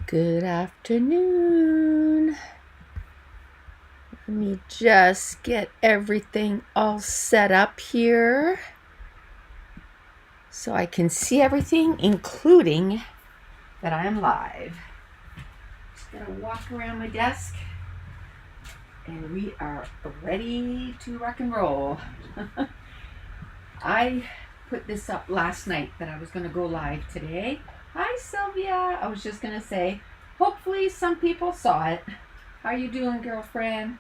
Good afternoon. Let me just get everything all set up here so I can see everything, including that I am live. Just gonna walk around my desk and we are ready to rock and roll. I put this up last night that I was gonna go live today. Hi Sylvia. I was just gonna say, hopefully some people saw it. How you doing, girlfriend?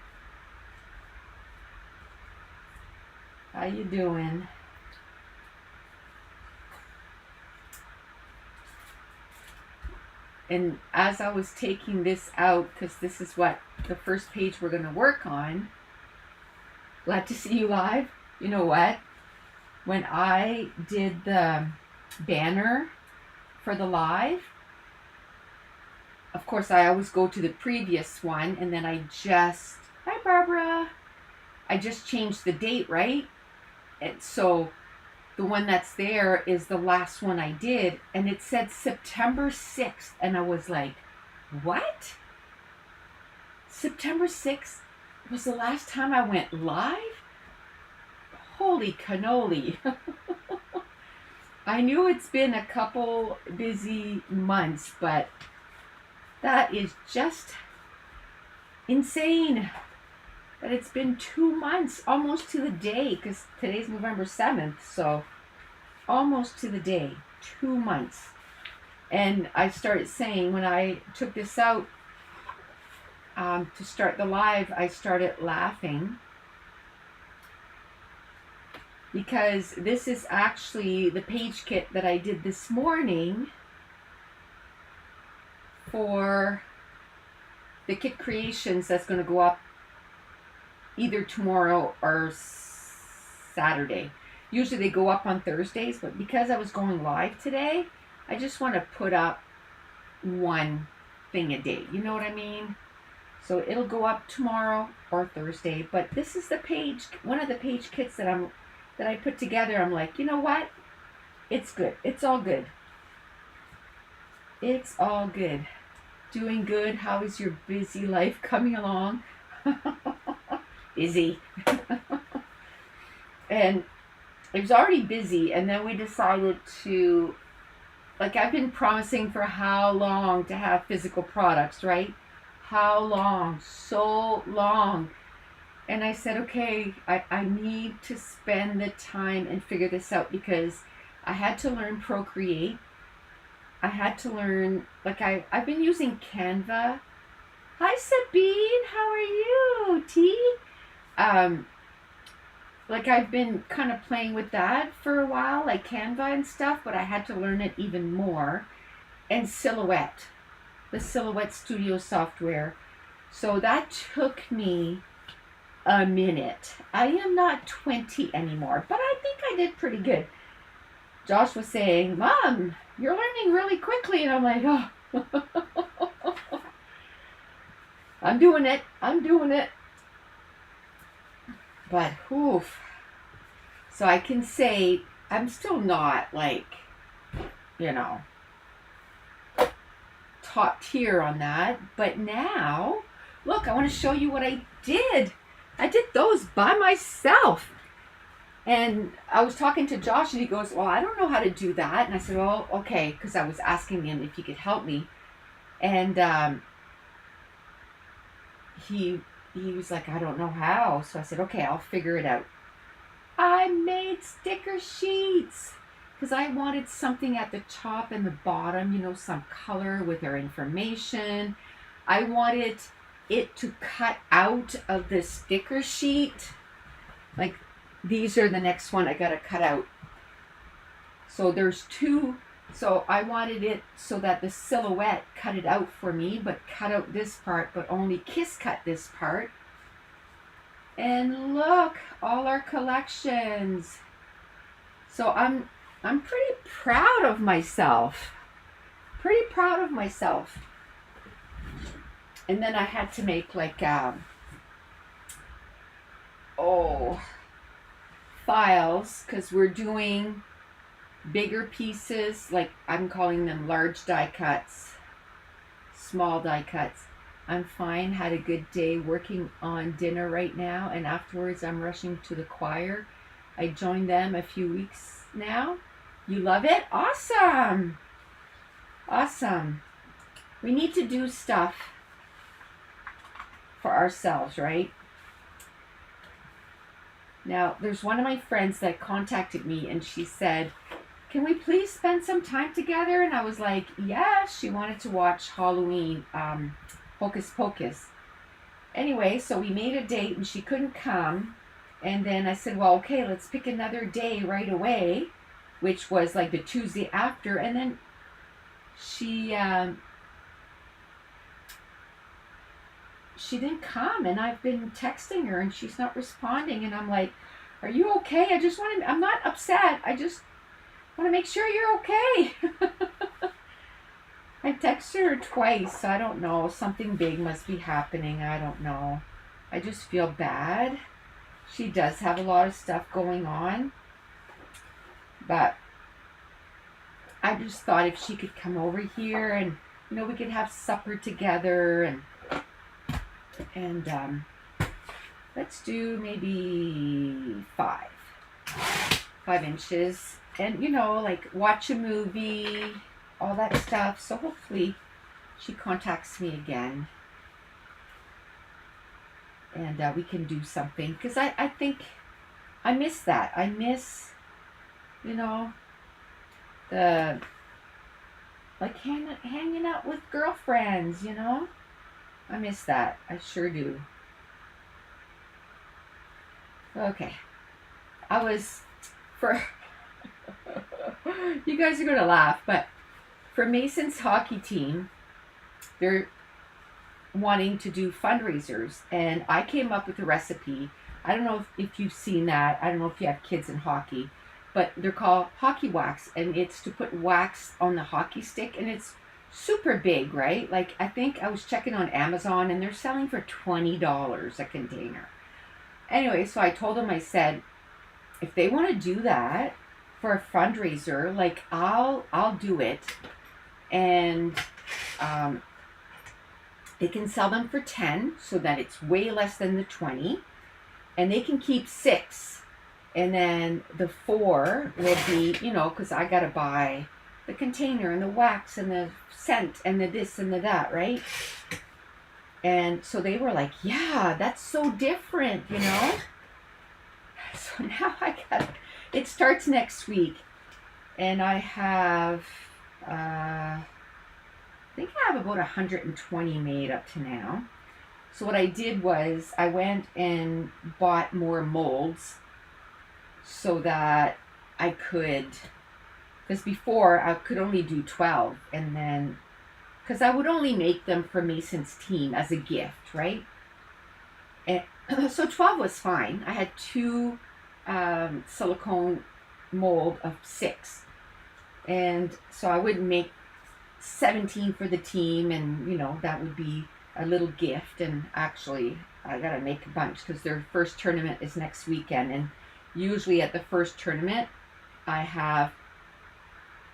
How you doing? And as I was taking this out, because this is what the first page we're going to work on, glad to see you live. You know what? When I did the banner for the live, of course I always go to the previous one and then hi Barbara, I just changed the date, right? And so the one that's there is the last one I did, and it said September 6th, and I was like, what? September 6th was the last time I went live? Holy cannoli. I knew it's been a couple busy months, but that is just insane that it's been 2 months, almost to the day, because today's November 7th, so almost to the day, 2 months. And I started saying, when I took this out to start the live, I started laughing because this is actually the page kit that I did this morning for the kit creations that's going to go up either tomorrow or Saturday. Usually they go up on Thursdays, but because I was going live today, I just want to put up one thing a day. You know what I mean? So it'll go up tomorrow or Thursday, but this is the page, one of the page kits that I put together. I'm like, you know what? It's good. It's all good. It's all good. Doing good. How is your busy life coming along? Busy. And it was already busy, and then we decided to, like, I've been promising for how long to have physical products, right? How long? So long. And I said, okay, I need to spend the time and figure this out, because I had to learn Procreate. I had to learn, like, I've been using Canva. Hi Sabine, how are you? T? Like, I've been kind of playing with that for a while, like Canva and stuff, but I had to learn it even more. And Silhouette, the Silhouette Studio software. So that took me a minute. I am not 20 anymore, but I think I did pretty good. Josh was saying, Mom, you're learning really quickly. And I'm like, oh, I'm doing it. But, oof. So I can say I'm still not, like, you know, top tier on that. But now, look, I want to show you what I did. I did those by myself. And I was talking to Josh, and he goes, well, I don't know how to do that. And I said, well, okay, because I was asking him if he could help me. And he was like, I don't know how. So I said, okay, I'll figure it out. I made sticker sheets because I wanted something at the top and the bottom, you know, some color with our information. I wanted it to cut out of the sticker sheet. Like, these are the next one I got to cut out. So there's two. So I wanted it so that the silhouette cut it out for me, but cut out this part, but only kiss cut this part. And look, all our collections. So I'm pretty proud of myself. And then I had to make, like, files, because we're doing bigger pieces, like I'm calling them large die cuts. small die cuts. I'm fine, had a good day working on dinner right now, and afterwards I'm rushing to the choir. I joined them a few weeks now. You love it? Awesome! Awesome. We need to do stuff for ourselves, right? Now, there's one of my friends that contacted me and she said, can we please spend some time together? And I was like, yeah. She wanted to watch Halloween, Hocus Pocus. Anyway, so we made a date and she couldn't come. And then I said, well, okay, let's pick another day right away, which was like the Tuesday after. And then she didn't come, and I've been texting her and she's not responding, and I'm like, are you okay? I'm not upset. I just want to make sure you're okay. I texted her twice. I don't know. Something big must be happening. I don't know. I just feel bad. She does have a lot of stuff going on. But I just thought if she could come over here and, we could have supper together and let's do maybe 5 inches, and like watch a movie, all that stuff. So hopefully she contacts me again and we can do something, because I think I miss that. I miss the like hanging out with girlfriends. I miss that. I sure do. Okay. You guys are going to laugh, but for Mason's hockey team, they're wanting to do fundraisers, and I came up with a recipe. I don't know if you've seen that. I don't know if you have kids in hockey, but they're called hockey wax, and it's to put wax on the hockey stick, and it's super big, right? Like, I think I was checking on Amazon and they're selling for $20 a container. Anyway, so I told them, I said, if they want to do that for a fundraiser, like I'll do it, and they can sell them for 10, so that it's way less than the 20, and they can keep 6, and then the 4 will be, because I gotta buy the container and the wax and the scent and the this and the that, right? And so they were like, yeah, that's so different, So now it starts next week, and I have, I think I have about 120 made up to now. So what I did was I went and bought more molds so that I could, because before I could only do 12, and then, because I would only make them for Mason's team as a gift, right? And so 12 was fine. I had 2 silicone mold of 6. And so I would make 17 for the team, and, that would be a little gift. And actually, I got to make a bunch because their first tournament is next weekend. And usually at the first tournament, I have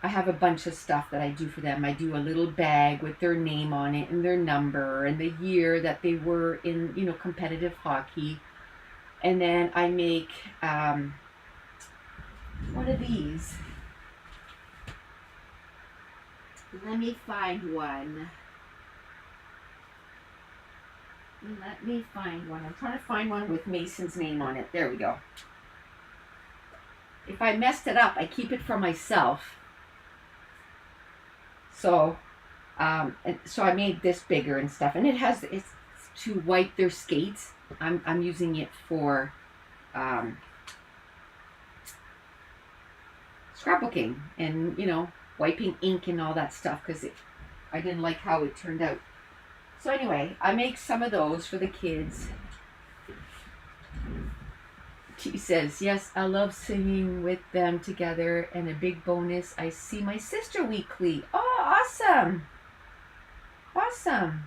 a bunch of stuff that I do for them. I do a little bag with their name on it and their number and the year that they were in, competitive hockey. And then I make one of these. Let me find one. I'm trying to find one with Mason's name on it. There we go. If I messed it up, I keep it for myself. So, and so I made this bigger and stuff, and it's to wipe their skates. I'm using it for scrapbooking and wiping ink and all that stuff, because I didn't like how it turned out. So anyway, I make some of those for the kids. She says, yes, I love singing with them together, and a big bonus, I see my sister weekly. Oh, awesome. Awesome.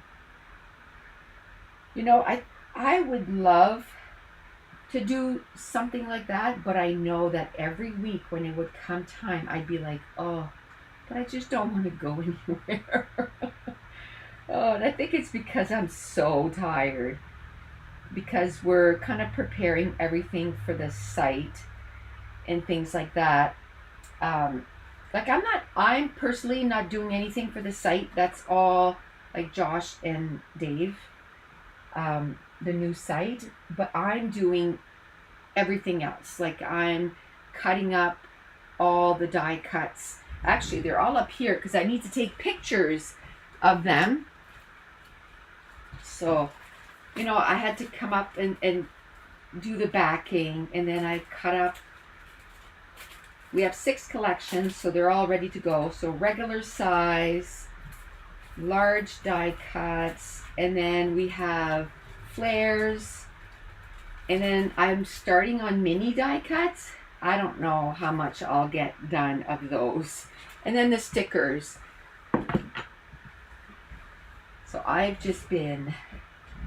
I would love to do something like that, but I know that every week when it would come time, I'd be like, oh, but I just don't want to go anywhere. Oh, and I think it's because I'm so tired. Because we're kind of preparing everything for the site and things like that. Um, like I'm personally not doing anything for the site. That's all like Josh and Dave, the new site. But I'm doing everything else. Like I'm cutting up all the die cuts. Actually, they're all up here because I need to take pictures of them. So, I had to come up and do the backing, and then I cut up. We have 6 collections, so they're all ready to go. So regular size, large die cuts, and then we have flares, and then I'm starting on mini die cuts. I don't know how much I'll get done of those. And then the stickers. So I've just been,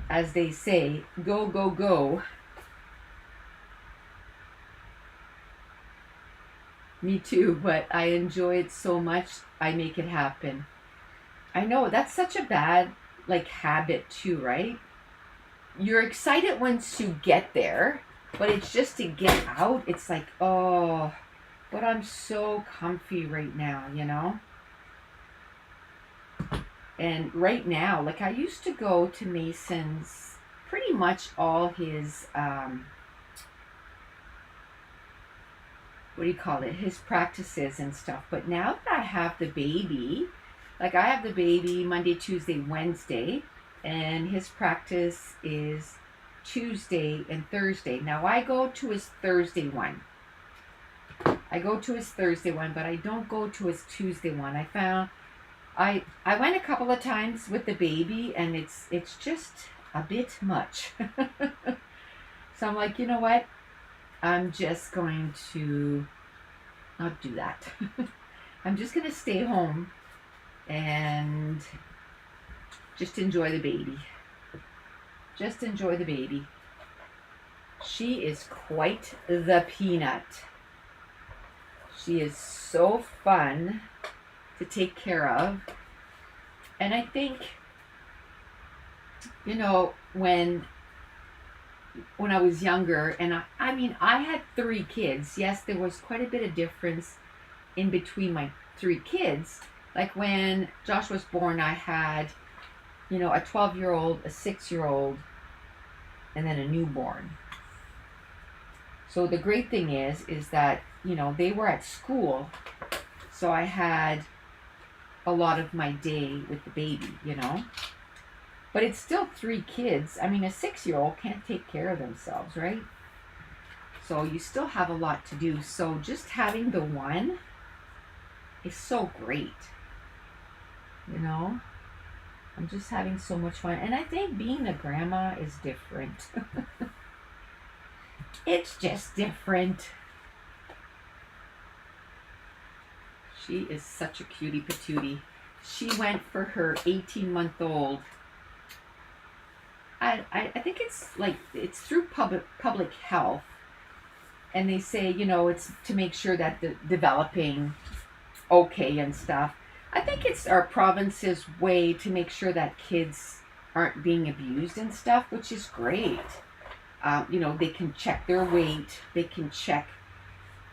as they say, go, go, go. Me too, but I enjoy it so much, I make it happen. I know, that's such a bad, habit too, right? You're excited once you get there, but it's just to get out. It's like, oh, but I'm so comfy right now. And right now, I used to go to Mason's pretty much all his, what do you call it, his practices and stuff. But now that I have the baby, I have the baby Monday, Tuesday, Wednesday, and his practice is Tuesday and Thursday. Now I go to his Thursday one. But I don't go to his Tuesday one. I found I went a couple of times with the baby, and it's just a bit much. So I'm like, you know what? I'm just going to not do that. I'm just going to stay home and just enjoy the baby. Just enjoy the baby. She is quite the peanut. She is so fun to take care of. And I think, when I was younger, and I had 3 kids. Yes, there was quite a bit of difference in between my 3 kids. Like when Josh was born, I had, a 12-year-old, a 6-year-old, and then a newborn. So the great thing is that, they were at school. So I had a lot of my day with the baby. But it's still 3 kids. A 6-year-old can't take care of themselves, right? So you still have a lot to do. So just having the one is so great. I'm just having so much fun. And I think being a grandma is different. It's just different. She is such a cutie patootie. She went for her 18-month-old. I think it's through public health, and they say it's to make sure that the developing okay and stuff. I think it's our province's way to make sure that kids aren't being abused and stuff, which is great. They can check their weight. They can check,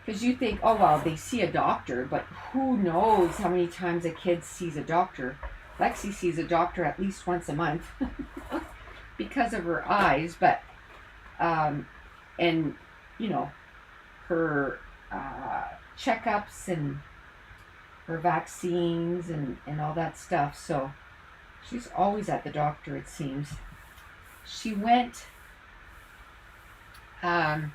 because you think, oh well, they see a doctor, but who knows how many times a kid sees a doctor. Lexi sees a doctor at least once a month. Because of her eyes, but and her checkups and her vaccines and all that stuff. So she's always at the doctor, it seems. She went, I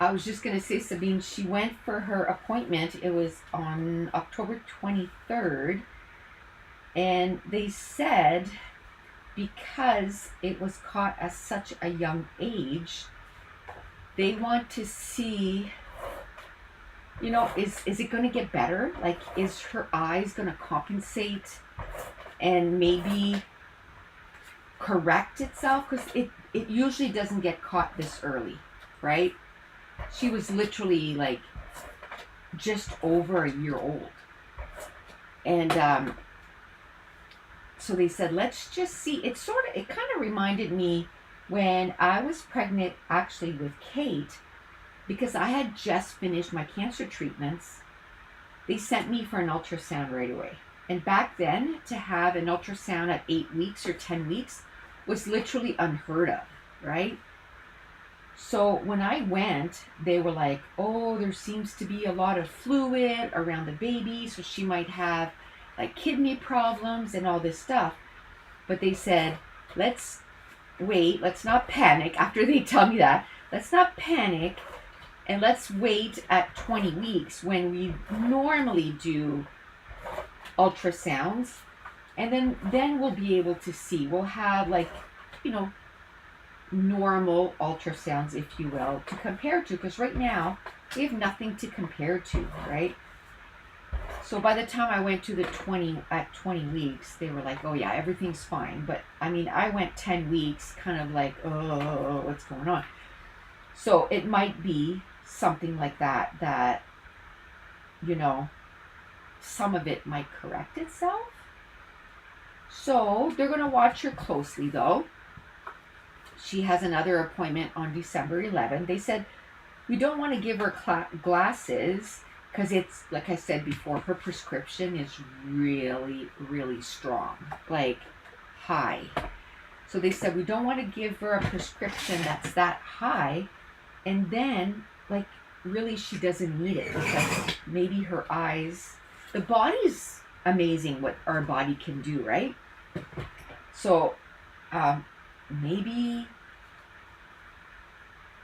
was just going to say, Sabine, she went for her appointment. It was on October 23rd, and they said, because it was caught at such a young age, they want to see, is it going to get better? Is her eyes going to compensate and maybe correct itself? Because it usually doesn't get caught this early, right? She was literally just over a year old. And so they said, let's just see. It kind of reminded me when I was pregnant, actually, with Kate, because I had just finished my cancer treatments. They sent me for an ultrasound right away. And back then, to have an ultrasound at 8 weeks or 10 weeks was literally unheard of, right? So when I went, they were like, oh, there seems to be a lot of fluid around the baby, so she might have like kidney problems and all this stuff. But they said, let's wait, let's not panic. After they tell me that, let's not panic, and let's wait at 20 weeks when we normally do ultrasounds, and then we'll be able to see. We'll have, like, you know, normal ultrasounds, if you will, to compare to, because right now we have nothing to compare to, right? So by the time I went to the 20 weeks, they were like, oh yeah, everything's fine. But I mean, I went 10 weeks kind of like, oh, what's going on? So it might be something like that, you know, some of it might correct itself. So they're going to watch her closely, though. She has another appointment on December 11th. They said, we don't want to give her glasses because it's, like I said before, her prescription is really, really strong, like high. So they said, we don't want to give her a prescription that's that high, and then, like, really she doesn't need it because maybe her eyes, the body's amazing what our body can do, right? So maybe,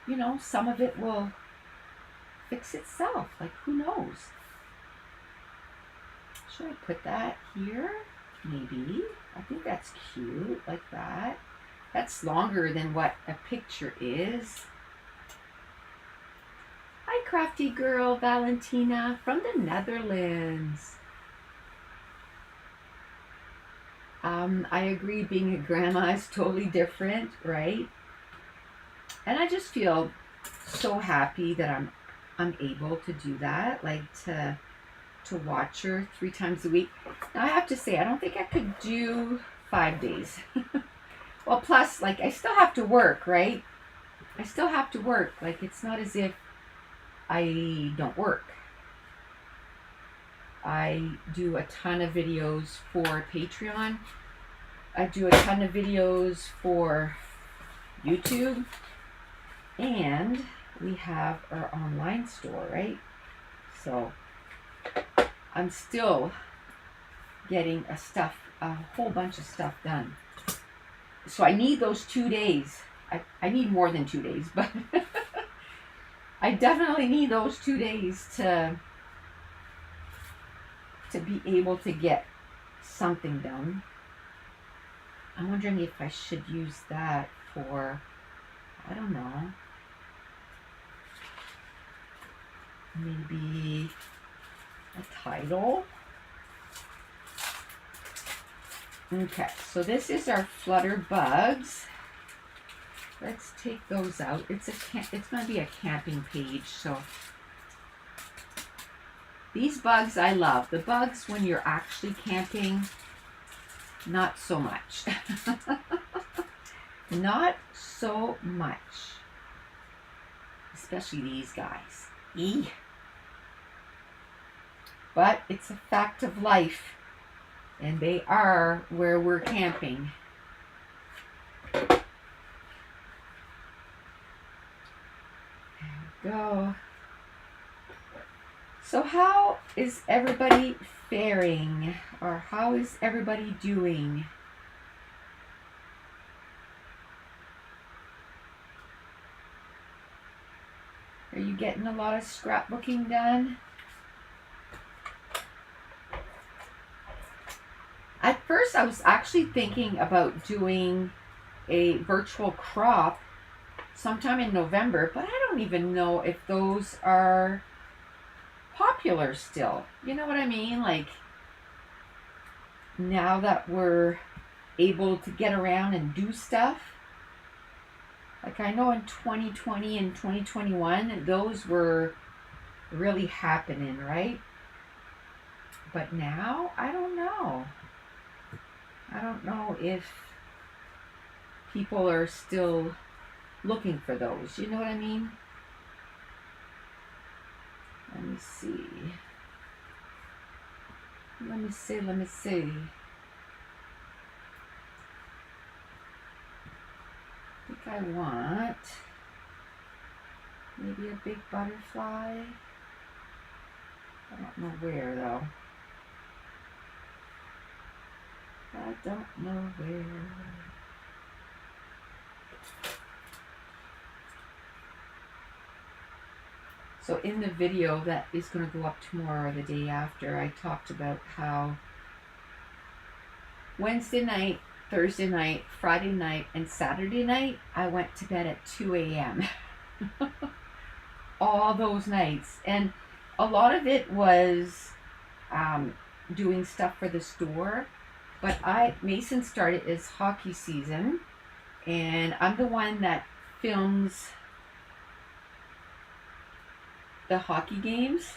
you know, some of it will fix itself. Like, who knows? Should I put that here? Maybe. I think that's cute, like that. That's longer than what a picture is. Hi, crafty girl, Valentina from the Netherlands. I agree, being a grandma is totally different, right? And I just feel so happy that I'm able to do that, like to watch her 3 times a week. Now I have to say, I don't think I could do 5 days. Well, plus, like, I still have to work, right? I still have to work. Like, it's not as if I don't work. I do a ton of videos for Patreon. I do a ton of videos for YouTube. And we have our online store, right? So I'm still getting a whole bunch of stuff done. So I need those 2 days. I need more than 2 days, but I definitely need those 2 days to be able to get something done. I'm wondering if I should use that for, I don't know, maybe a title. Okay, so this is our flutter bugs. Let's take those out. It's going to be a camping page, so these bugs I love. The bugs when you're actually camping, not so much. Not so much. Especially these guys. Eee. But it's a fact of life. And they are where we're camping. There we go. So how is everybody faring? Or how is everybody doing? Are you getting a lot of scrapbooking done? At first, I was actually thinking about doing a virtual crop sometime in November, but I don't even know if those are popular still. You know what I mean? Like, now that we're able to get around and do stuff. Like, I know in 2020 and 2021, those were really happening, right? But now, I don't know. I don't know if people are still looking for those. You know what I mean? Let me see. Let me see. Let me see. I think I want maybe a big butterfly. I don't know where though. I don't know where. So in the video that is going to go up tomorrow or the day after, I talked about how Wednesday night, Thursday night, Friday night, and Saturday night, I went to bed at 2 a.m. All those nights. And a lot of it was doing stuff for the store. But Mason started his hockey season, and I'm the one that films the hockey games,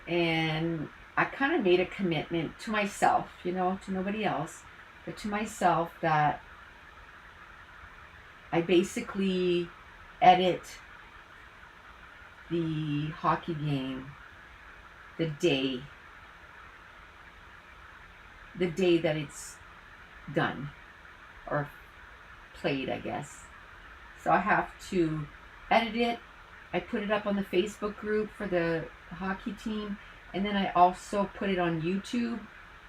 and I kind of made a commitment to myself, you know, to nobody else, but to myself, that I basically edit the hockey game the day that it's done or played, I guess. So I have to edit it. I put it up on the Facebook group for the hockey team, and then I also put it on YouTube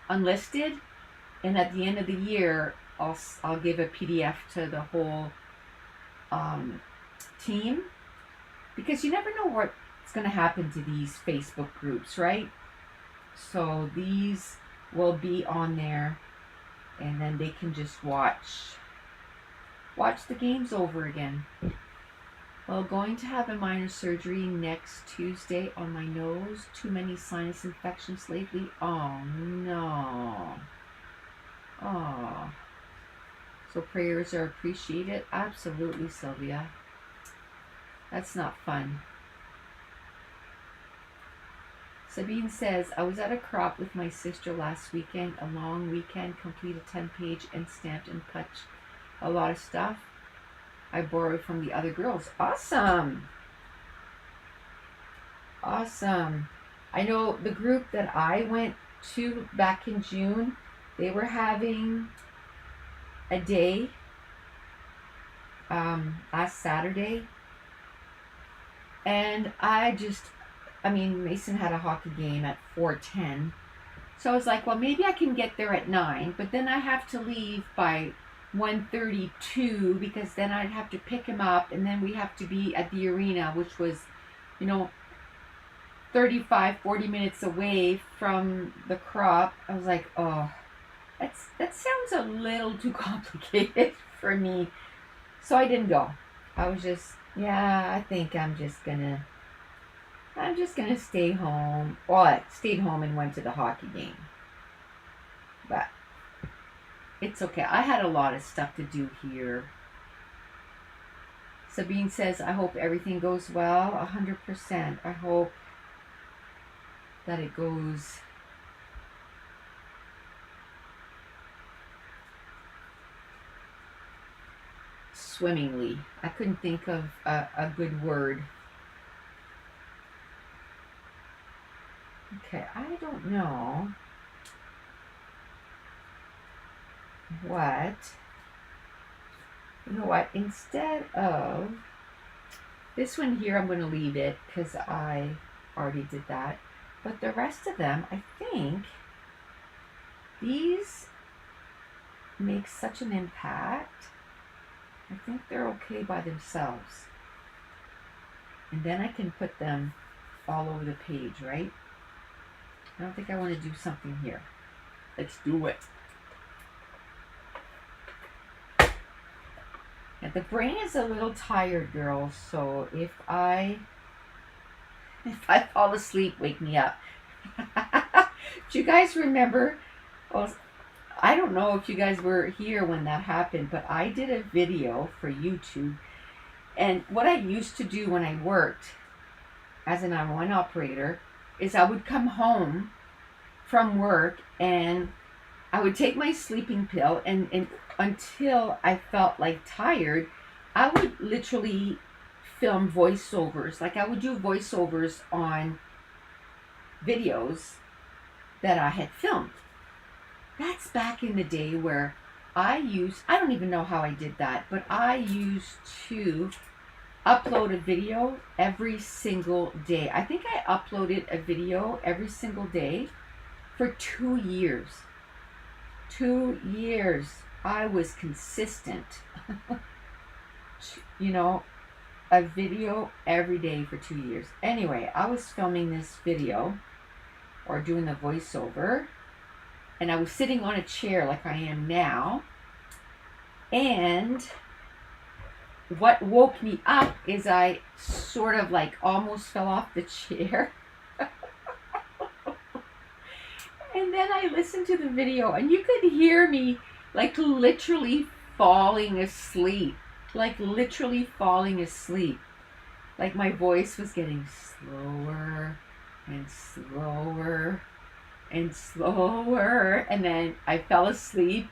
unlisted, and at the end of the year I'll give a PDF to the whole team, because you never know what's going to happen to these Facebook groups, right? So these will be on there, and then they can just watch the games over again. Well, going to have a minor surgery next Tuesday on my nose. Too many sinus infections lately. Oh no. Oh. So prayers are appreciated. Absolutely, Sylvia. That's not fun. Sabine says, I was at a crop with my sister last weekend. A long weekend. Completed 10-page and stamped and cut a lot of stuff I borrowed from the other girls. Awesome. Awesome. I know the group that I went to back in June, they were having a day last Saturday. And Mason had a hockey game at 4:10. So I was like, well, maybe I can get there at 9, but then I have to leave by 1:32, because then I'd have to pick him up, and then we have to be at the arena, which was, 35-40 minutes away from the crop. I was like, oh, that sounds a little too complicated for me. So I didn't go. I was just, I think I'm just gonna stay home. Well, I stayed home and went to the hockey game. But it's okay. I had a lot of stuff to do here. Sabine says, I hope everything goes well. 100%. I hope that it goes swimmingly. I couldn't think of a good word. Okay, I don't know what, instead of this one here, I'm going to leave it because I already did that. But the rest of them, I think these make such an impact. I think they're okay by themselves. And then I can put them all over the page, right? I don't think I want to do something here. Let's do it. Now, the brain is a little tired, girls, so if I fall asleep, wake me up. Do you guys remember? Well, I don't know if you guys were here when that happened, but I did a video for YouTube. And what I used to do when I worked as an online operator is I would come home from work and I would take my sleeping pill, and until I felt like tired, I would literally film voiceovers. Like I would do voiceovers on videos that I had filmed. That's back in the day where I don't even know how I did that, but I used to upload a video every single day. I think I uploaded a video every single day for 2 years. 2 years. I was consistent. You know, a video every day for 2 years. Anyway, I was filming this video or doing a voiceover, and I was sitting on a chair like I am now. And what woke me up is I sort of like almost fell off the chair. And then I listened to the video, and you could hear me like literally falling asleep. Like literally falling asleep. Like my voice was getting slower and slower and slower. And then I fell asleep.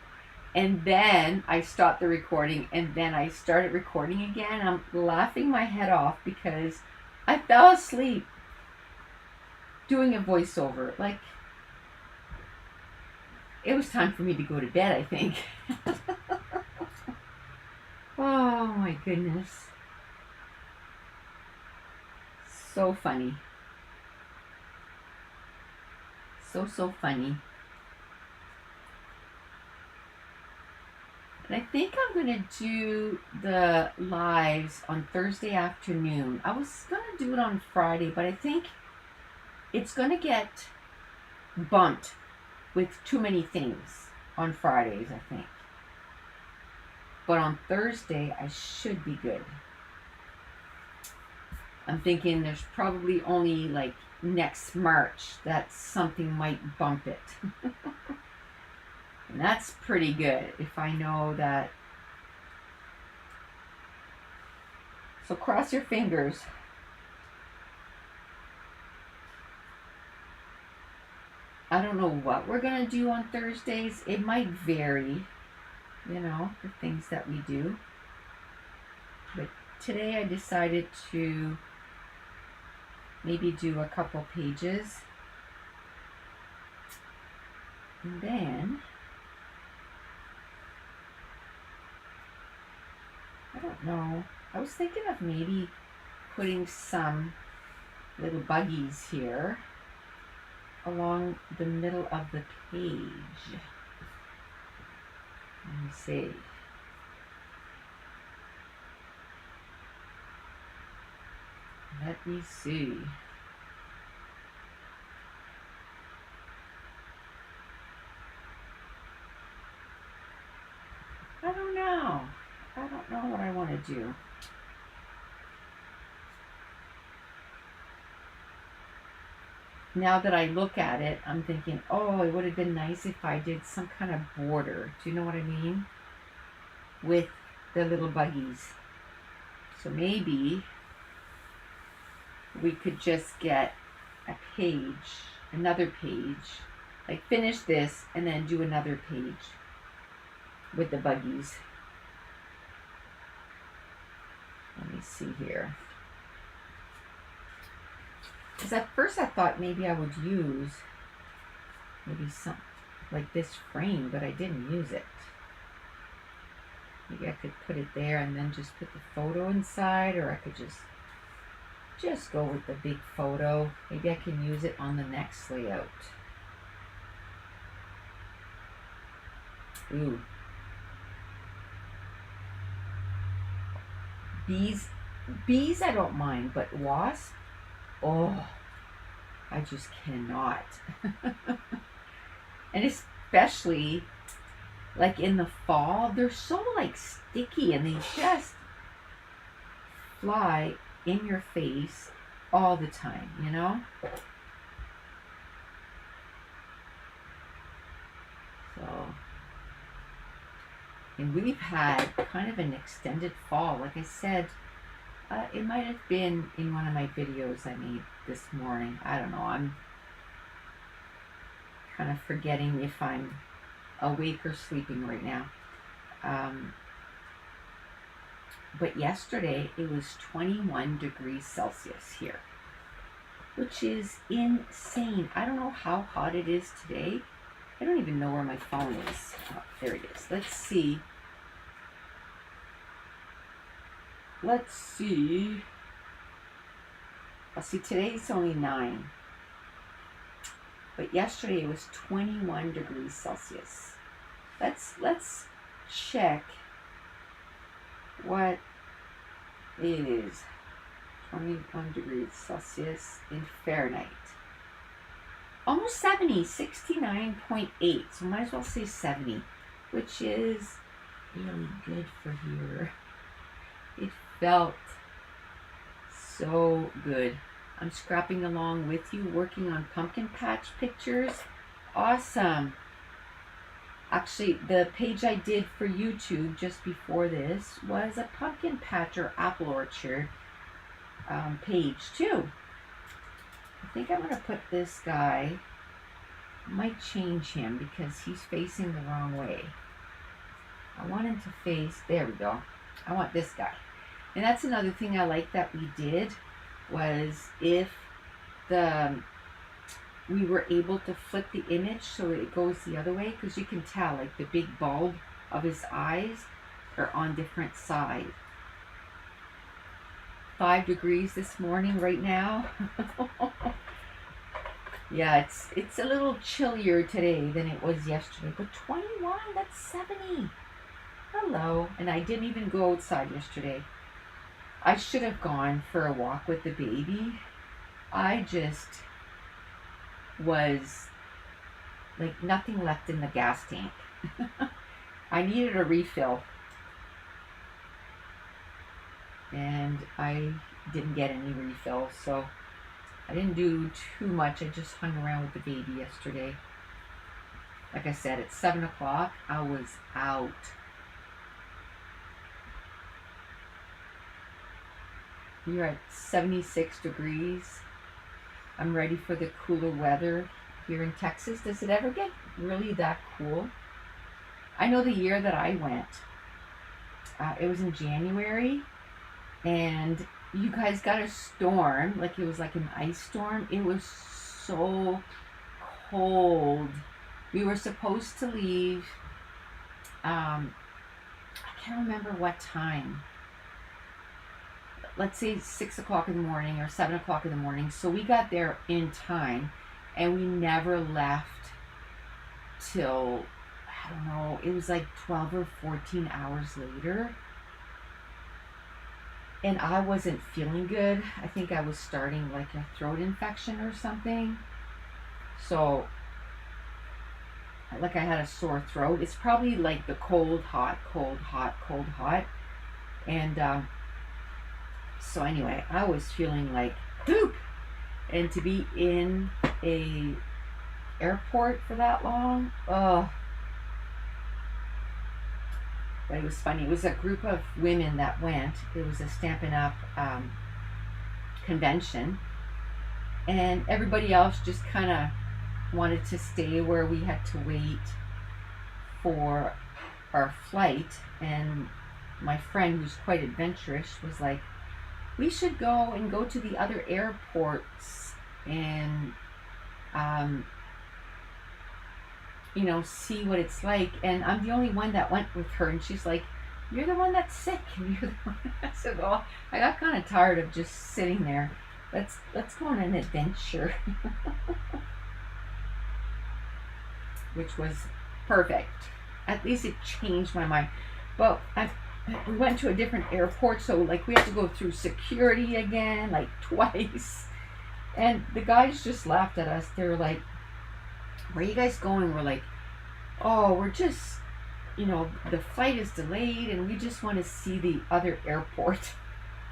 And then I stopped the recording, and then I started recording again. I'm laughing my head off because I fell asleep doing a voiceover. Like, it was time for me to go to bed, I think. Oh my goodness. So funny. So funny. And I think I'm going to do the lives on Thursday afternoon. I was going to do it on Friday, but I think it's going to get bumped with too many things on Fridays, I think. But on Thursday, I should be good. I'm thinking there's probably only like next March that something might bump it. And that's pretty good if I know that. So cross your fingers. I don't know what we're going to do on Thursdays. It might vary, you know, the things that we do. But today I decided to maybe do a couple pages. And then I don't know. I was thinking of maybe putting some little buggies here along the middle of the page. Let me see. Let me see. I don't know. I don't know what I want to do. Now that I look at it, I'm thinking, oh, it would have been nice if I did some kind of border. Do you know what I mean? With the little buggies. So maybe we could just get a page, another page, like finish this and then do another page with the buggies. Let me see here. Because at first I thought maybe I would use maybe some like this frame, but I didn't use it. Maybe I could put it there and then just put the photo inside, or I could just go with the big photo. Maybe I can use it on the next layout. Ooh. Bees I don't mind, but wasps, oh, I just cannot. And especially like in the fall, they're so like sticky and they just fly in your face all the time, you know? So, and we've had kind of an extended fall. Like I said, it might have been in one of my videos I made this morning. I don't know. I'm kind of forgetting if I'm awake or sleeping right now. But yesterday it was 21 degrees Celsius here, which is insane. I don't know how hot it is today. I don't even know where my phone is. Oh, there it is. Let's see. Let's see. See, today's only 9. But yesterday it was 21 degrees Celsius. Let's check what is 21 degrees Celsius in Fahrenheit. Almost 70, 69.8. So might as well say 70, which is really good for here. It felt so good. I'm scrapping along with you, working on pumpkin patch pictures. Awesome. Actually, the page I did for YouTube just before this was a pumpkin patch or apple orchard page too. I think I'm going to put this guy, might change him because he's facing the wrong way. I want him to face, there we go. I want this guy. And that's another thing I like that we did, was if we were able to flip the image so it goes the other way, because you can tell like the big bulb of his eyes are on different sides. 5 degrees this morning right now. Yeah, it's a little chillier today than it was yesterday, but 21, that's 70. Hello. And I didn't even go outside yesterday. I should have gone for a walk with the baby. I just was like nothing left in the gas tank. I needed a refill. And I didn't get any refill, so I didn't do too much. I just hung around with the baby yesterday. Like I said, at 7 o'clock, I was out. You're at 76 degrees. I'm ready for the cooler weather here in Texas. Does it ever get really that cool? I know the year that I went, it was in January, and you guys got a storm, like it was like an ice storm. It was so cold. We were supposed to leave, I can't remember what time. Let's say 6 o'clock in the morning or 7 o'clock in the morning. So we got there in time, and we never left till, I don't know, it was like 12 or 14 hours later. And I wasn't feeling good. I think I was starting like a throat infection or something. So, like I had a sore throat. It's probably like the cold, hot, cold, hot, cold, hot. And so anyway, I was feeling like poop. And to be in a airport for that long, oh. But it was funny. It was a group of women that went. It was a Stampin' Up! Convention. And everybody else just kind of wanted to stay where we had to wait for our flight. And my friend, who's quite adventurous, was like, we should go to the other airports and see what it's like. And I'm the only one that went with her, and she's like, you're the one that's sick. And you're the one. I said, well, I got kind of tired of just sitting there. Let's go on an adventure. Which was perfect. At least it changed my mind. But we went to a different airport, so like we had to go through security again, like twice. And the guys just laughed at us. They were like, where are you guys going? We're like, oh, we're just, the flight is delayed and we just want to see the other airport.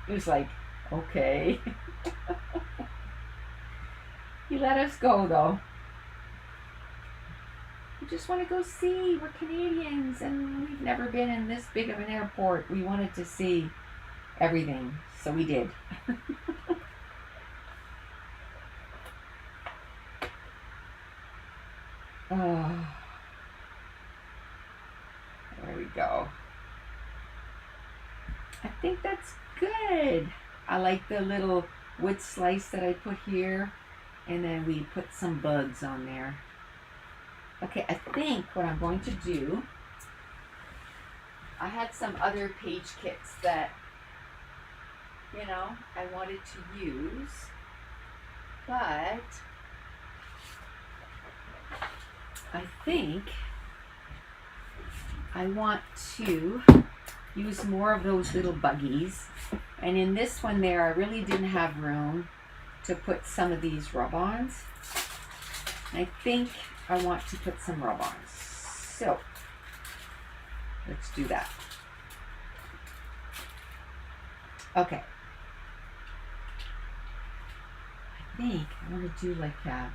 It was like, okay. He let us go though. We just want to go see. We're Canadians and we've never been in this big of an airport. We wanted to see everything, so we did. think that's good. I like the little wood slice that I put here, and then we put some bugs on there. Okay, I think what I'm going to do, I had some other page kits that, you know, I wanted to use, but I think I want to use more of those little buggies. And in this one there, I really didn't have room to put some of these rub-ons. I think I want to put some rub-ons. So let's do that. Okay. I think I want to do like a,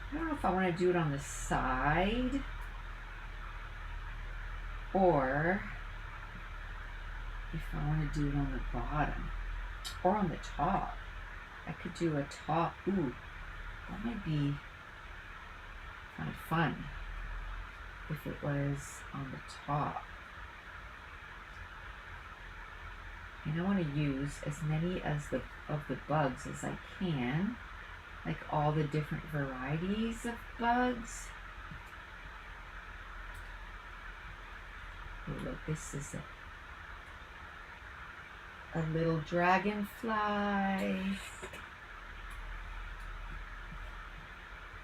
I don't know if I want to do it on the side or if I want to do it on the bottom or on the top. I could do a top. Ooh, that might be kind of fun if it was on the top. And I want to use as many of the bugs as I can, like all the different varieties of bugs. Oh, look, this is a little dragonfly.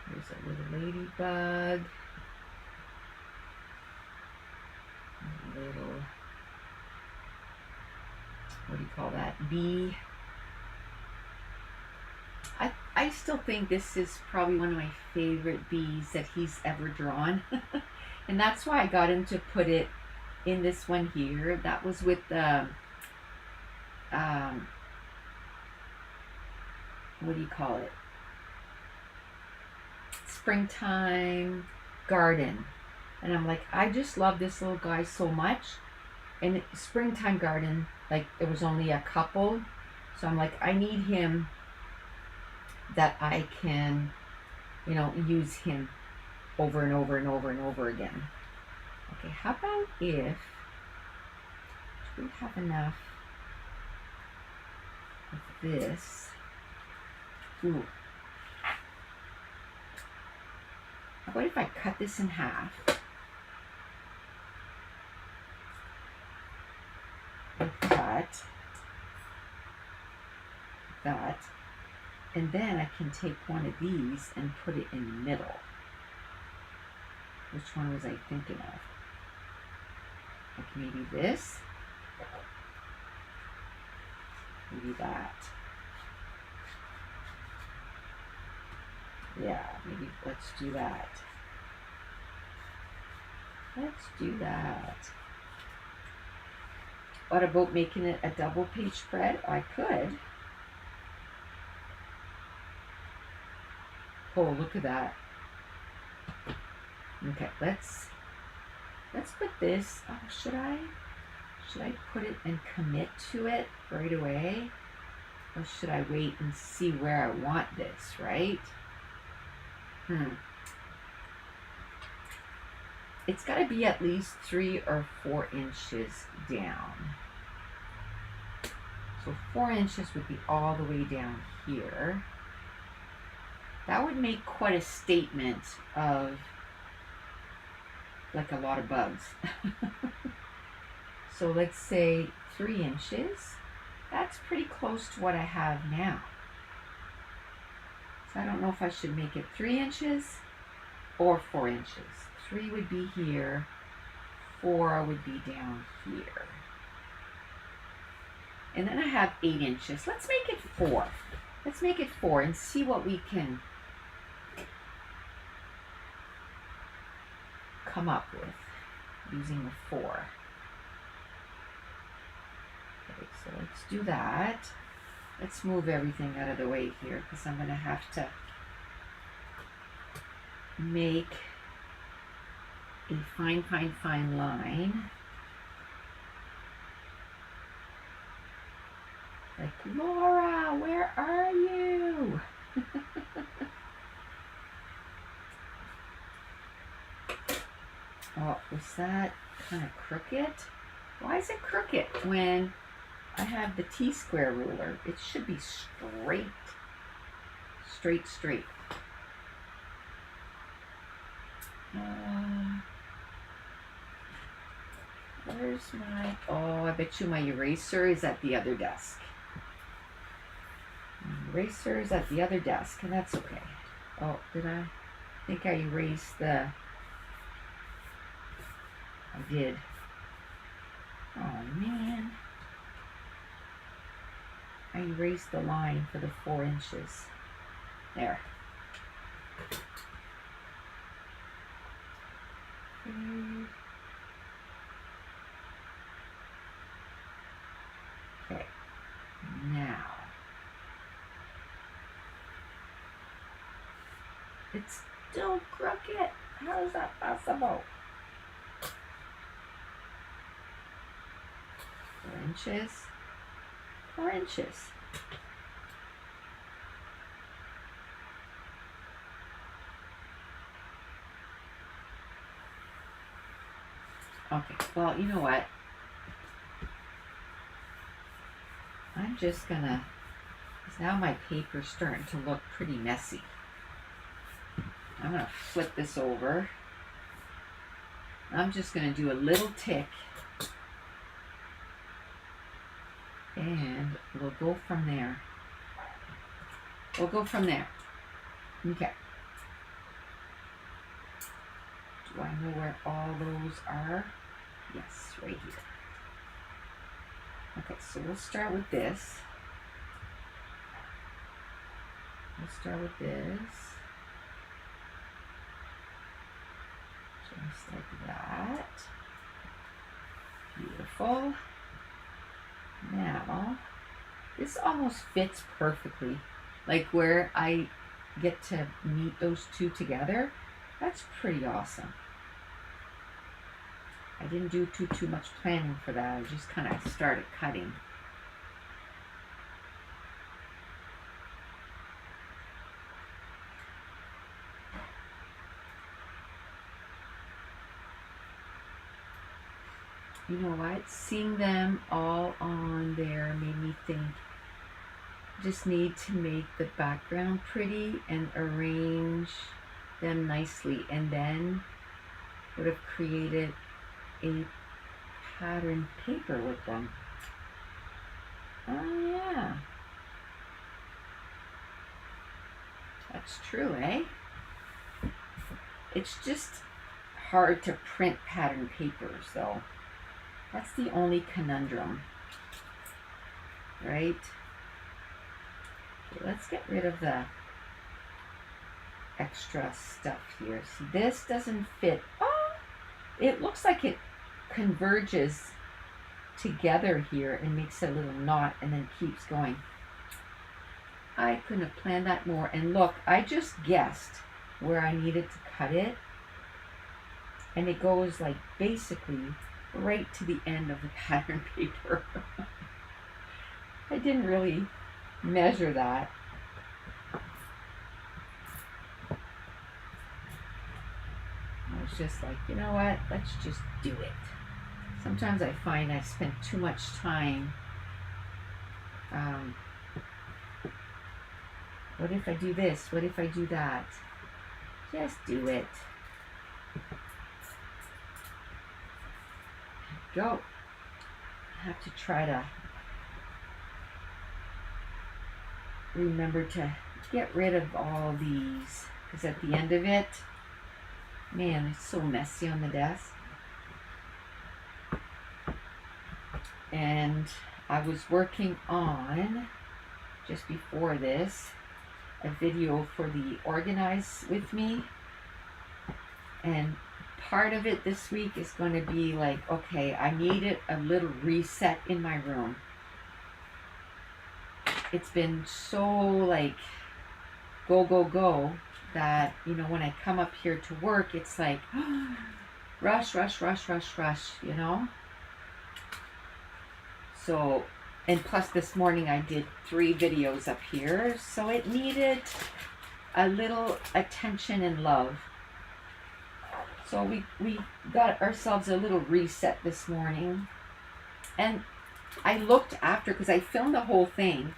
Here's a little ladybug. A little, what do you call that? Bee. I still think this is probably one of my favorite bees that he's ever drawn. And that's why I got him to put it in this one here. That was with the, what do you call it? Springtime Garden. And I'm like, I just love this little guy so much. And Springtime Garden, like there was only a couple. So I'm like, I need him that I can, you know, use him over and over and over and over again. Okay, how about if we have enough of this? Ooh. How about if I cut this in half? Cut that. And then I can take one of these and put it in the middle. Which one was I thinking of? Like maybe this? Maybe that. Yeah, maybe let's do that. Let's do that. What about making it a double page spread? I could. Oh, look at that. Okay, let's put this. Oh, should I put it and commit to it right away? Or should I wait and see where I want this, right? It's got to be at least 3 or 4 inches down. So 4 inches would be all the way down here. That would make quite a statement of like a lot of bugs. So let's say 3 inches. That's pretty close to what I have now. So I don't know if I should make it 3 inches or 4 inches. 3 would be here, 4 would be down here. And then I have 8 inches. Let's make it 4. Let's make it 4 and see what we can come up with using the 4. Okay, so let's do that. Let's move everything out of the way here because I'm going to have to make a fine line. Like, Laura, where are you? Oh, was that? kind of crooked. Why is it crooked when I have the T-square ruler? It should be straight. Straight, straight. Where's my... Oh, I bet you my eraser is at the other desk. My eraser is at the other desk, and that's okay. Oh, did I? I think I erased the... I did. Oh, man. I erased the line for the 4 inches. There. Okay. Now. It's still crooked. How is that possible? 4 inches. 4 inches. Okay, well, you know what? I'm just gonna, because now my paper's starting to look pretty messy. I'm gonna flip this over. I'm just gonna do a little tick. And we'll go from there. We'll go from there. Okay. Do I know where all those are? Yes, right here. Okay, so we'll start with this. We'll start with this. Just like that. Beautiful. Now, this almost fits perfectly. Like where I get to meet those two together. That's pretty awesome. I didn't do too much planning for that. I just kind of started cutting. You know what? Seeing them all on there made me think, just need to make the background pretty and arrange them nicely, and then would have created a pattern paper with them. Oh yeah. That's true, eh? It's just hard to print pattern papers though. That's the only conundrum, right? Okay, let's get rid of the extra stuff here. See, this doesn't fit. Oh, it looks like it converges together here and makes a little knot and then keeps going. I couldn't have planned that more. And look, I just guessed where I needed to cut it. And it goes like basically right to the end of the pattern paper. I didn't really measure that. I was just like, you know what? Let's just do it. Sometimes I find I spend too much time. What if I do this? What if I do that? Just do it. Go. I have to try to remember to get rid of all these, because at the end of it, man, it's so messy on the desk. And I was working on, just before this, a video for the Organize With Me, and part of it this week is going to be like, okay, I needed a little reset in my room. It's been so like go, go, go that, you know, when I come up here to work, it's like rush, rush, rush, rush, rush, you know? So, and plus this morning I did 3 videos up here, so it needed a little attention and love. So we got ourselves a little reset this morning. And I looked after, because I filmed the whole thing,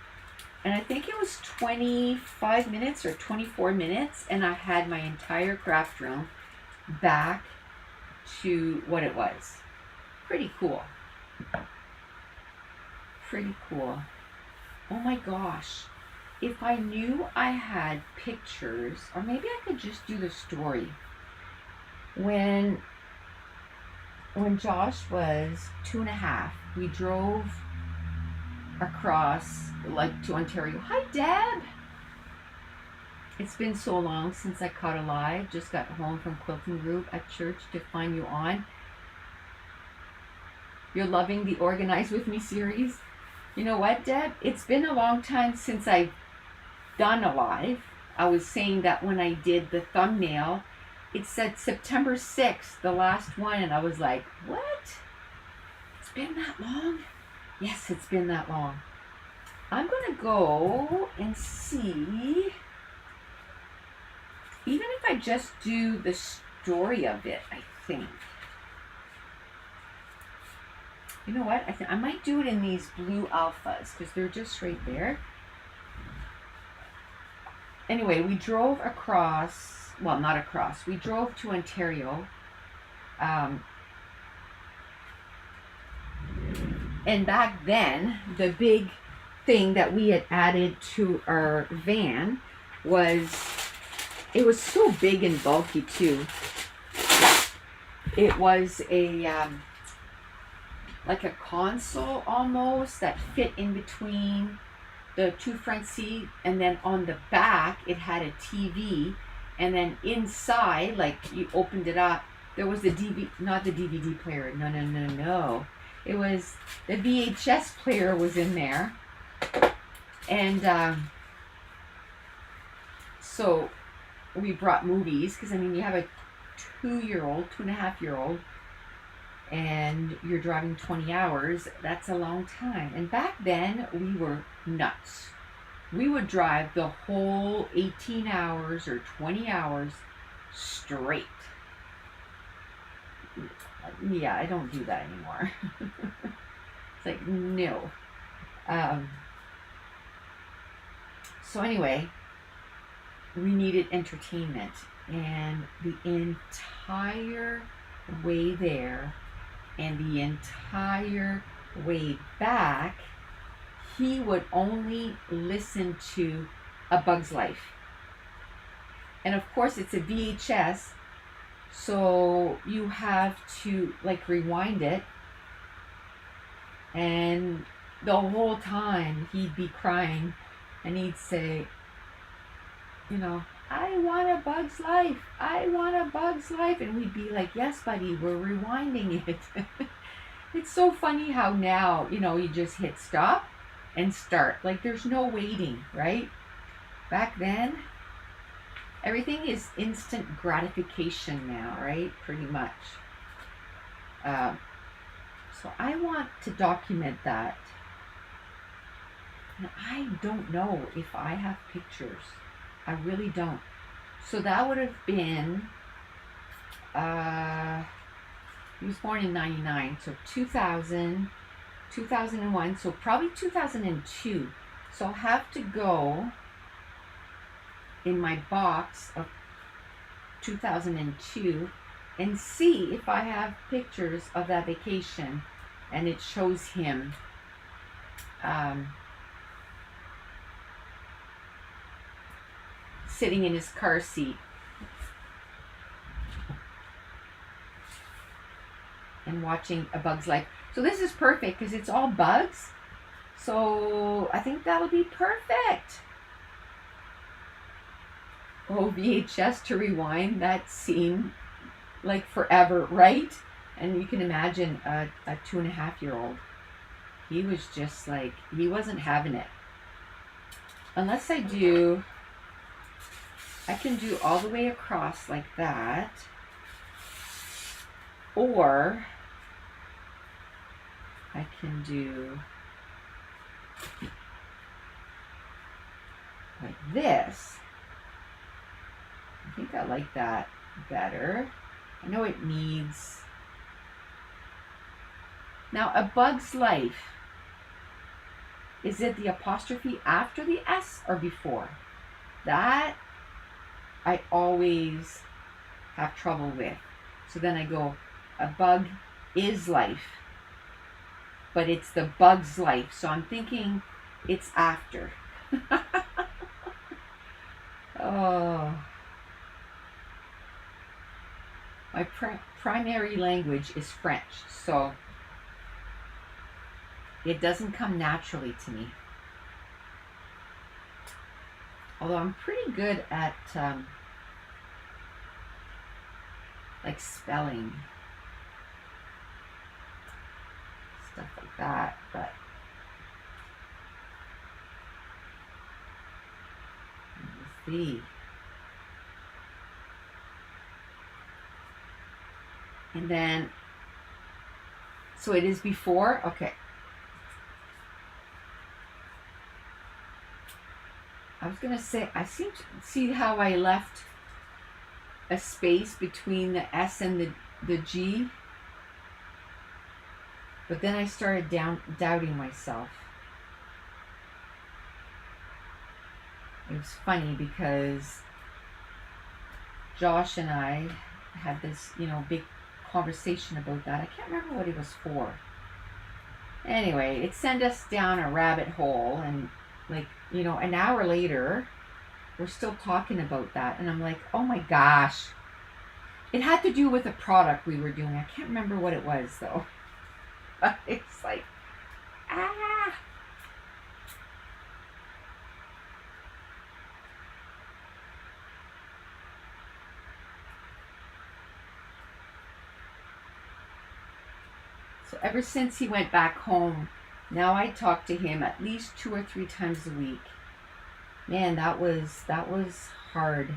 and I think it was 25 minutes or 24 minutes, and I had my entire craft room back to what it was. Pretty cool. Pretty cool. Oh my gosh. If I knew I had pictures, or maybe I could just do the story. When Josh was 2.5, we drove across, like, to Ontario. Hi, Deb! It's been so long since I caught a live. Just got home from quilting group at church to find you on. You're loving the Organize With Me series. You know what, Deb? It's been a long time since I've done a live. I was saying that when I did the thumbnail, it said September 6th, the last one, and I was like, what? It's been that long? Yes, it's been that long. I'm gonna go and see, even if I just do the story of it, I think. You know what? I think I might do it in these blue alphas, because they're just right there. Anyway, we drove across, well, not across, we drove to Ontario. And back then, the big thing that we had added to our van was, it was so big and bulky too. It was a, like a console almost that fit in between the two front seats, and then on the back it had a TV, and then inside, like, you opened it up, there was the DVD, not the DVD player, no. It was, the VHS player was in there. And so we brought movies, because I mean, you have a 2.5-year-old, and you're driving 20 hours, that's a long time. And back then, we were nuts. We would drive the whole 18 hours or 20 hours straight. Yeah, I don't do that anymore. It's like, no. So anyway, we needed entertainment. And the entire way there and the entire way back, he would only listen to A Bug's Life. And of course, it's a VHS, so you have to, like, rewind it. And the whole time he'd be crying, and he'd say, you know, I want a Bug's Life. I want a Bug's Life. And we'd be like, yes, buddy, we're rewinding it. It's so funny how now, you know, you just hit stop and start. Like, there's no waiting, right? Back then, everything is instant gratification now, right? Pretty much. So I want to document that. And I don't know if I have pictures. I really don't. So that would have been, he was born in 99, so 2000, 2001, so probably 2002. So I'll have to go in my box of 2002 and see if I have pictures of that vacation, and it shows him sitting in his car seat and watching A Bug's Life. So this is perfect because it's all bugs. So I think that'll be perfect. Oh, VHS to rewind, that scene like forever, right? And you can imagine a 2.5-year-old. He was just like, he wasn't having it. Unless I can do all the way across like that, or I can do like this. I think I like that better. I know it needs. Now, A Bug's Life. Is it the apostrophe after the S or before? That I always have trouble with. So then I go, A Bug is Life. But it's the Bug's Life. So I'm thinking it's after. Oh. My primary language is French. So it doesn't come naturally to me. Although I'm pretty good at like spelling. Stuff like that, but let's see. And then, so it is before? Okay. I was going to say, I seem to see how I left a space between the S and the G. But then I started doubting myself. It was funny because Josh and I had this, big conversation about that. I can't remember what it was for. Anyway, it sent us down a rabbit hole, and an hour later, we're still talking about that. And I'm like, oh my gosh. It had to do with a product we were doing. I can't remember what it was, though. But it's like, ah. So ever since he went back home, now I talk to him at least 2 or 3 times a week. Man, that was hard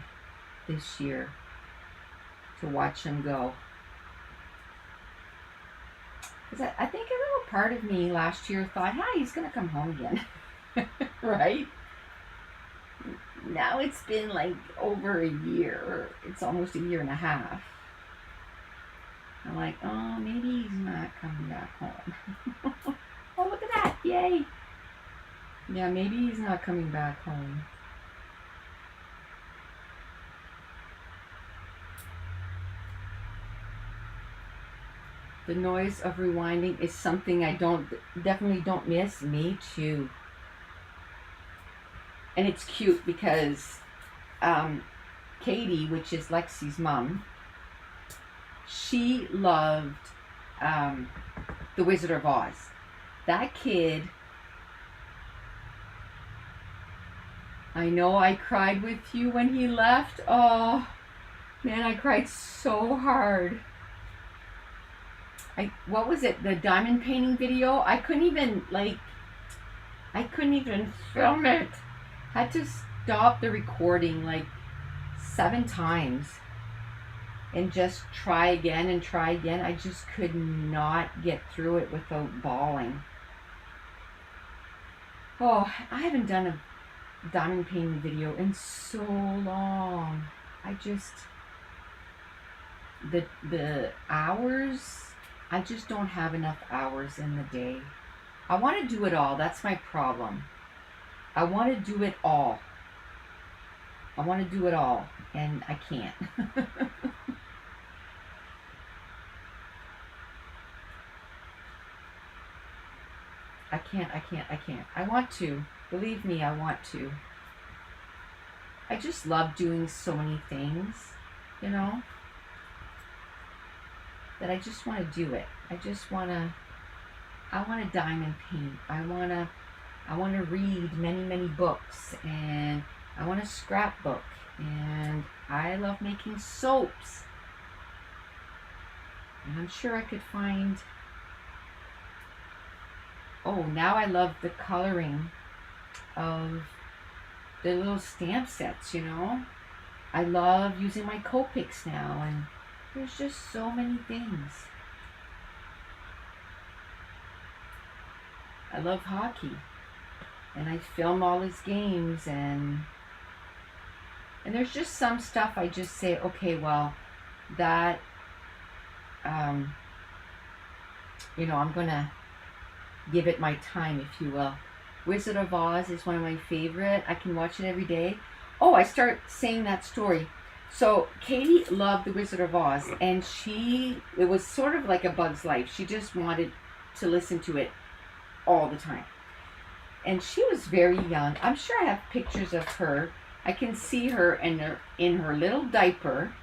this year to watch him go. Because I think a little part of me last year thought, hi, he's going to come home again. Right? Now it's been like over a year. It's almost a year and a half. I'm like, oh, maybe he's not coming back home. Oh, look at that. Yay. Yeah, maybe he's not coming back home. The noise of rewinding is something I definitely don't miss. Me too. And it's cute because Katie, which is Lexi's mom, she loved The Wizard of Oz. That kid, I know I cried with you when he left. Oh, man, I cried so hard. What was it? The diamond painting video? I couldn't even film it. Had to stop the recording like 7 times and just try again and try again. I just could not get through it without bawling. Oh, I haven't done a diamond painting video in so long. The hours, I just don't have enough hours in the day. I want to do it all. That's my problem. I want to do it all. And I can't. I can't. I want to. Believe me, I want to. I just love doing so many things, that I just want to do it. I want to diamond paint. I want to read many, many books, and I want to scrapbook, and I love making soaps. And I'm sure I could find. Oh, now I love the coloring of the little stamp sets, I love using my Copics now, and there's just so many things. I love hockey, and I film all his games, and there's just some stuff I just say, okay, well, that I'm going to give it my time, if you will. Wizard of Oz is one of my favorite. I can watch it every day. Oh, I start saying that story. So Katie loved the Wizard of Oz, and it was sort of like A Bug's Life. She just wanted to listen to it all the time. And she was very young. I'm sure I have pictures of her. I can see her in her little diaper,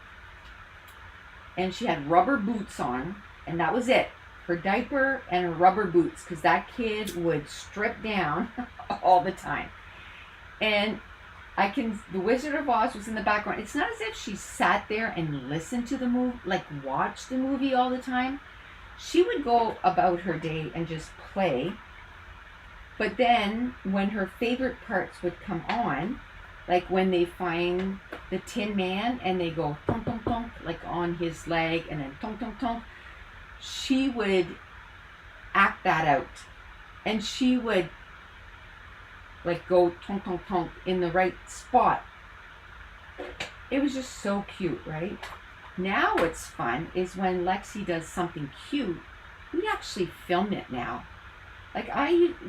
and she had rubber boots on, and that was it. Her diaper and her rubber boots, because that kid would strip down all the time. And the Wizard of Oz was in the background. It's not as if she sat there and listened to the movie, like watched the movie all the time. She would go about her day and just play. But then when her favorite parts would come on, like when they find the Tin Man and they go tonk tonk tonk, like on his leg, and then tonk tonk tonk, she would act that out. And she would like go tonk tonk tonk in the right spot. It was just so cute, right? Now what's fun is when Lexi does something cute, we actually film it now. Like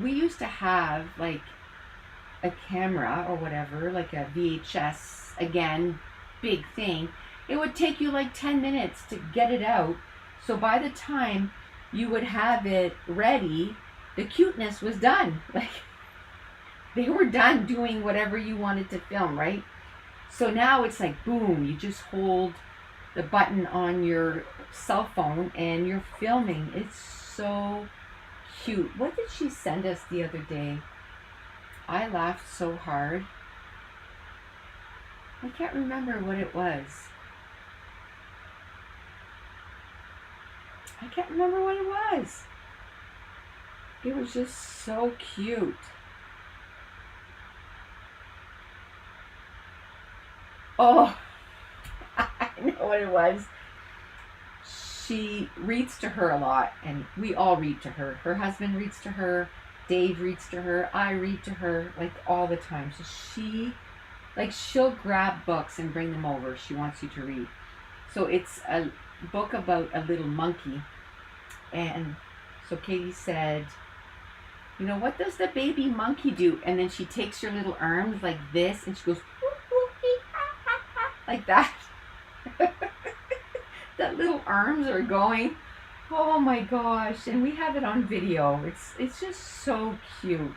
we used to have like a camera or whatever, like a VHS, again, big thing. It would take you like 10 minutes to get it out. So by the time you would have it ready, the cuteness was done. Like they were done doing whatever you wanted to film, right? So now it's like, boom, you just hold the button on your cell phone and you're filming. It's so cute. What did she send us the other day? I laughed so hard. I can't remember what it was. I can't remember what it was. It was just so cute. Oh, I know what it was. She reads to her a lot, and we all read to her. Her husband reads to her, Dave reads to her, I read to her, like all the time. So she'll grab books and bring them over. She wants you to read. So it's a book about a little monkey. And so Katie said, what does the baby monkey do? And then she takes her little arms like this, and she goes, like that. That little arms are going. Oh my gosh. And we have it on video. It's just so cute.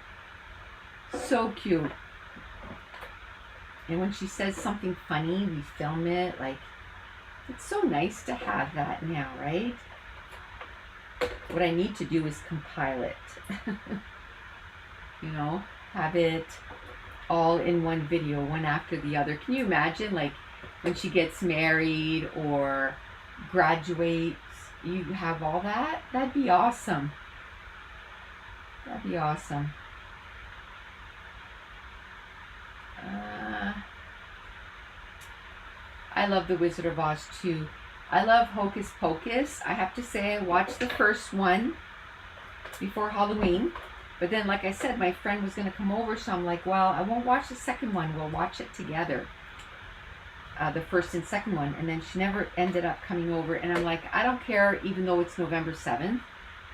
So cute. And when she says something funny, we film it. Like, it's so nice to have that now, right? What I need to do is compile it. Have it all in one video, one after the other. Can you imagine, like, when she gets married or graduates, you have all that? That'd be awesome. That'd be awesome. I love The Wizard of Oz too. I love Hocus Pocus. I have to say I watched the first one before Halloween. But then, like I said, my friend was going to come over, so I'm like, well, I won't watch the second one. We'll watch it together. The first and second one. And then she never ended up coming over. And I'm like, I don't care, even though it's November 7th.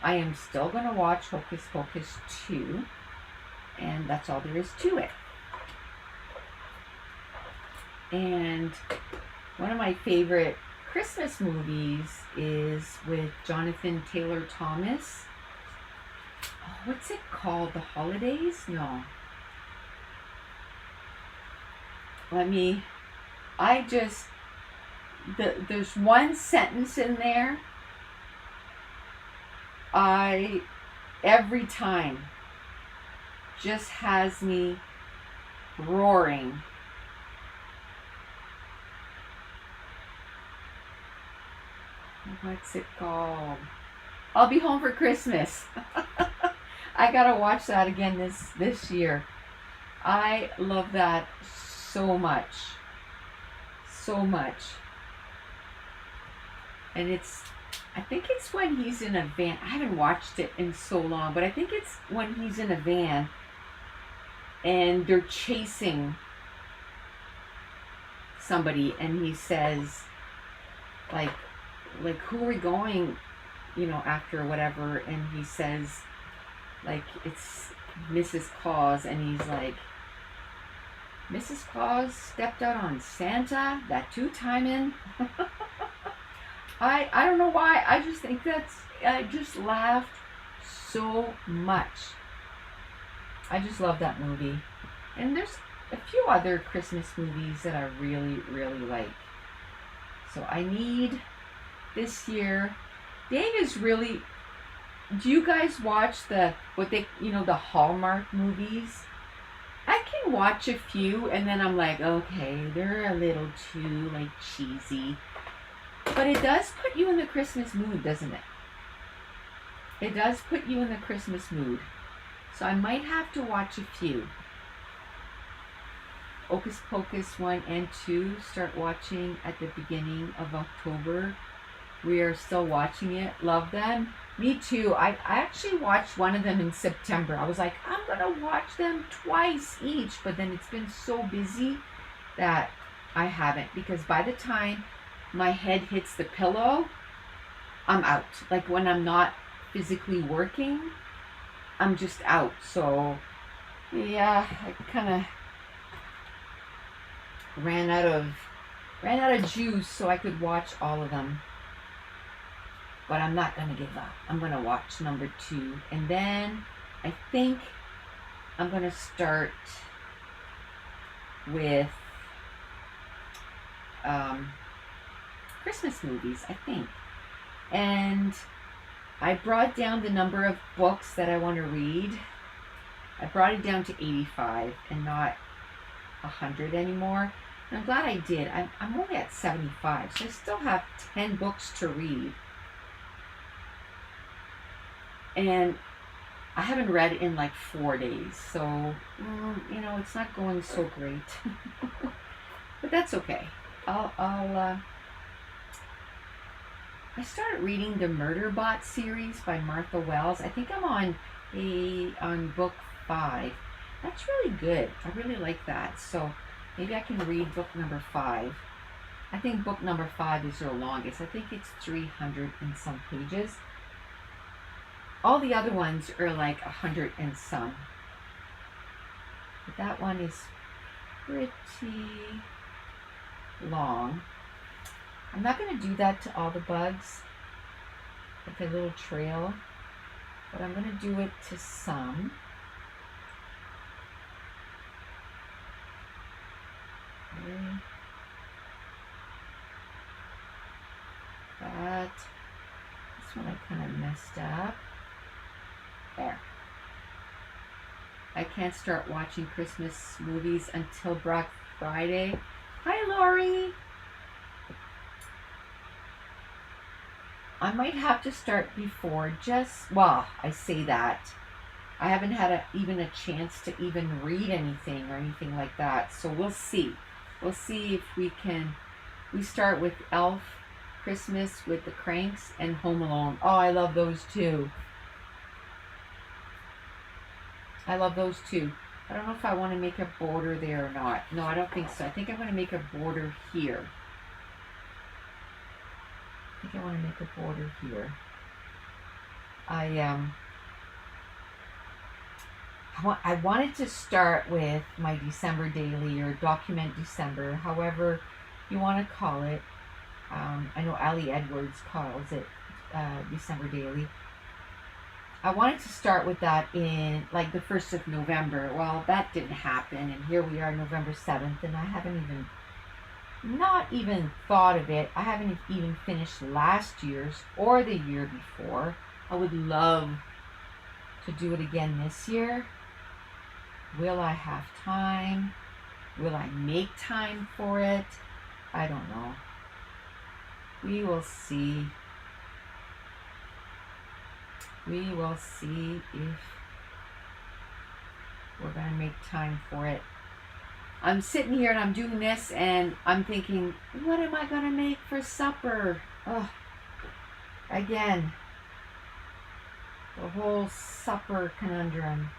I am still going to watch Hocus Pocus 2. And that's all there is to it. And one of my favorite Christmas movies is with Jonathan Taylor Thomas. Oh, what's it called? The Holidays? No. There's one sentence in there every time just has me roaring. What's it called? I'll Be Home for Christmas. I gotta watch that again this year. I love that so much. So much. And I think it's when he's in a van. I haven't watched it in so long, but I think it's when he's in a van and they're chasing somebody, and he says, like, like, who are we going, after whatever, and he says, like, it's Mrs. Claus, and he's like, Mrs. Claus stepped out on Santa, that two-timing. I don't know why, I just think I just laughed so much. I just love that movie. And there's a few other Christmas movies that I really, really like. So I need this year. Dave is really. Do you guys watch the Hallmark movies? I can watch a few and then I'm like, okay, they're a little too like cheesy. But it does put you in the Christmas mood, doesn't it? It does put you in the Christmas mood. So I might have to watch a few. Hocus Pocus 1 and 2 start watching at the beginning of October. We are still watching it. Love them. Me too. I actually watched one of them in September. I was like, I'm going to watch them twice each. But then it's been so busy that I haven't. Because by the time my head hits the pillow, I'm out. Like when I'm not physically working, I'm just out. So, yeah, I kind of ran out of juice so I could watch all of them. But I'm not going to give up. I'm going to watch number 2. And then I think I'm going to start with Christmas movies, I think. And I brought down the number of books that I want to read. I brought it down to 85 and not 100 anymore. And I'm glad I did. I'm only at 75, so I still have 10 books to read. And I haven't read in like 4 days, so, it's not going so great. But that's okay. I started reading the Murderbot series by Martha Wells. I think I'm on book 5. That's really good. I really like that. So maybe I can read book number 5. I think book number 5 is her longest. I think it's 300 and some pages. All the other ones are like 100 and some. But that one is pretty long. I'm not going to do that to all the bugs, like a little trail, but I'm going to do it to some. Okay. This one I kind of messed up. There. I can't start watching Christmas movies until Black Friday. Hi, Lori. I might have to start before I say that. I haven't had even a chance to even read anything or anything like that. So we'll see. We'll see if we start with Elf, Christmas with the Cranks, and Home Alone. Oh, I love those two. I love those two. I don't know if I want to make a border there or not. No, I don't think so. I think I'm going to make a border here. I want to make a border here. I wanted to start with my December daily or document December, however you want to call it. I know Ali Edwards calls it December daily. I wanted to start with that in like the 1st of November. Well, that didn't happen, and here we are, November 7th, and I haven't not even thought of it. I haven't even finished last year's or the year before. I would love to do it again this year. Will I have time? Will I make time for it? I don't know. We will see. We will see if we're going to make time for it. I'm sitting here and I'm doing this and I'm thinking, what am I going to make for supper? Oh, again, the whole supper conundrum.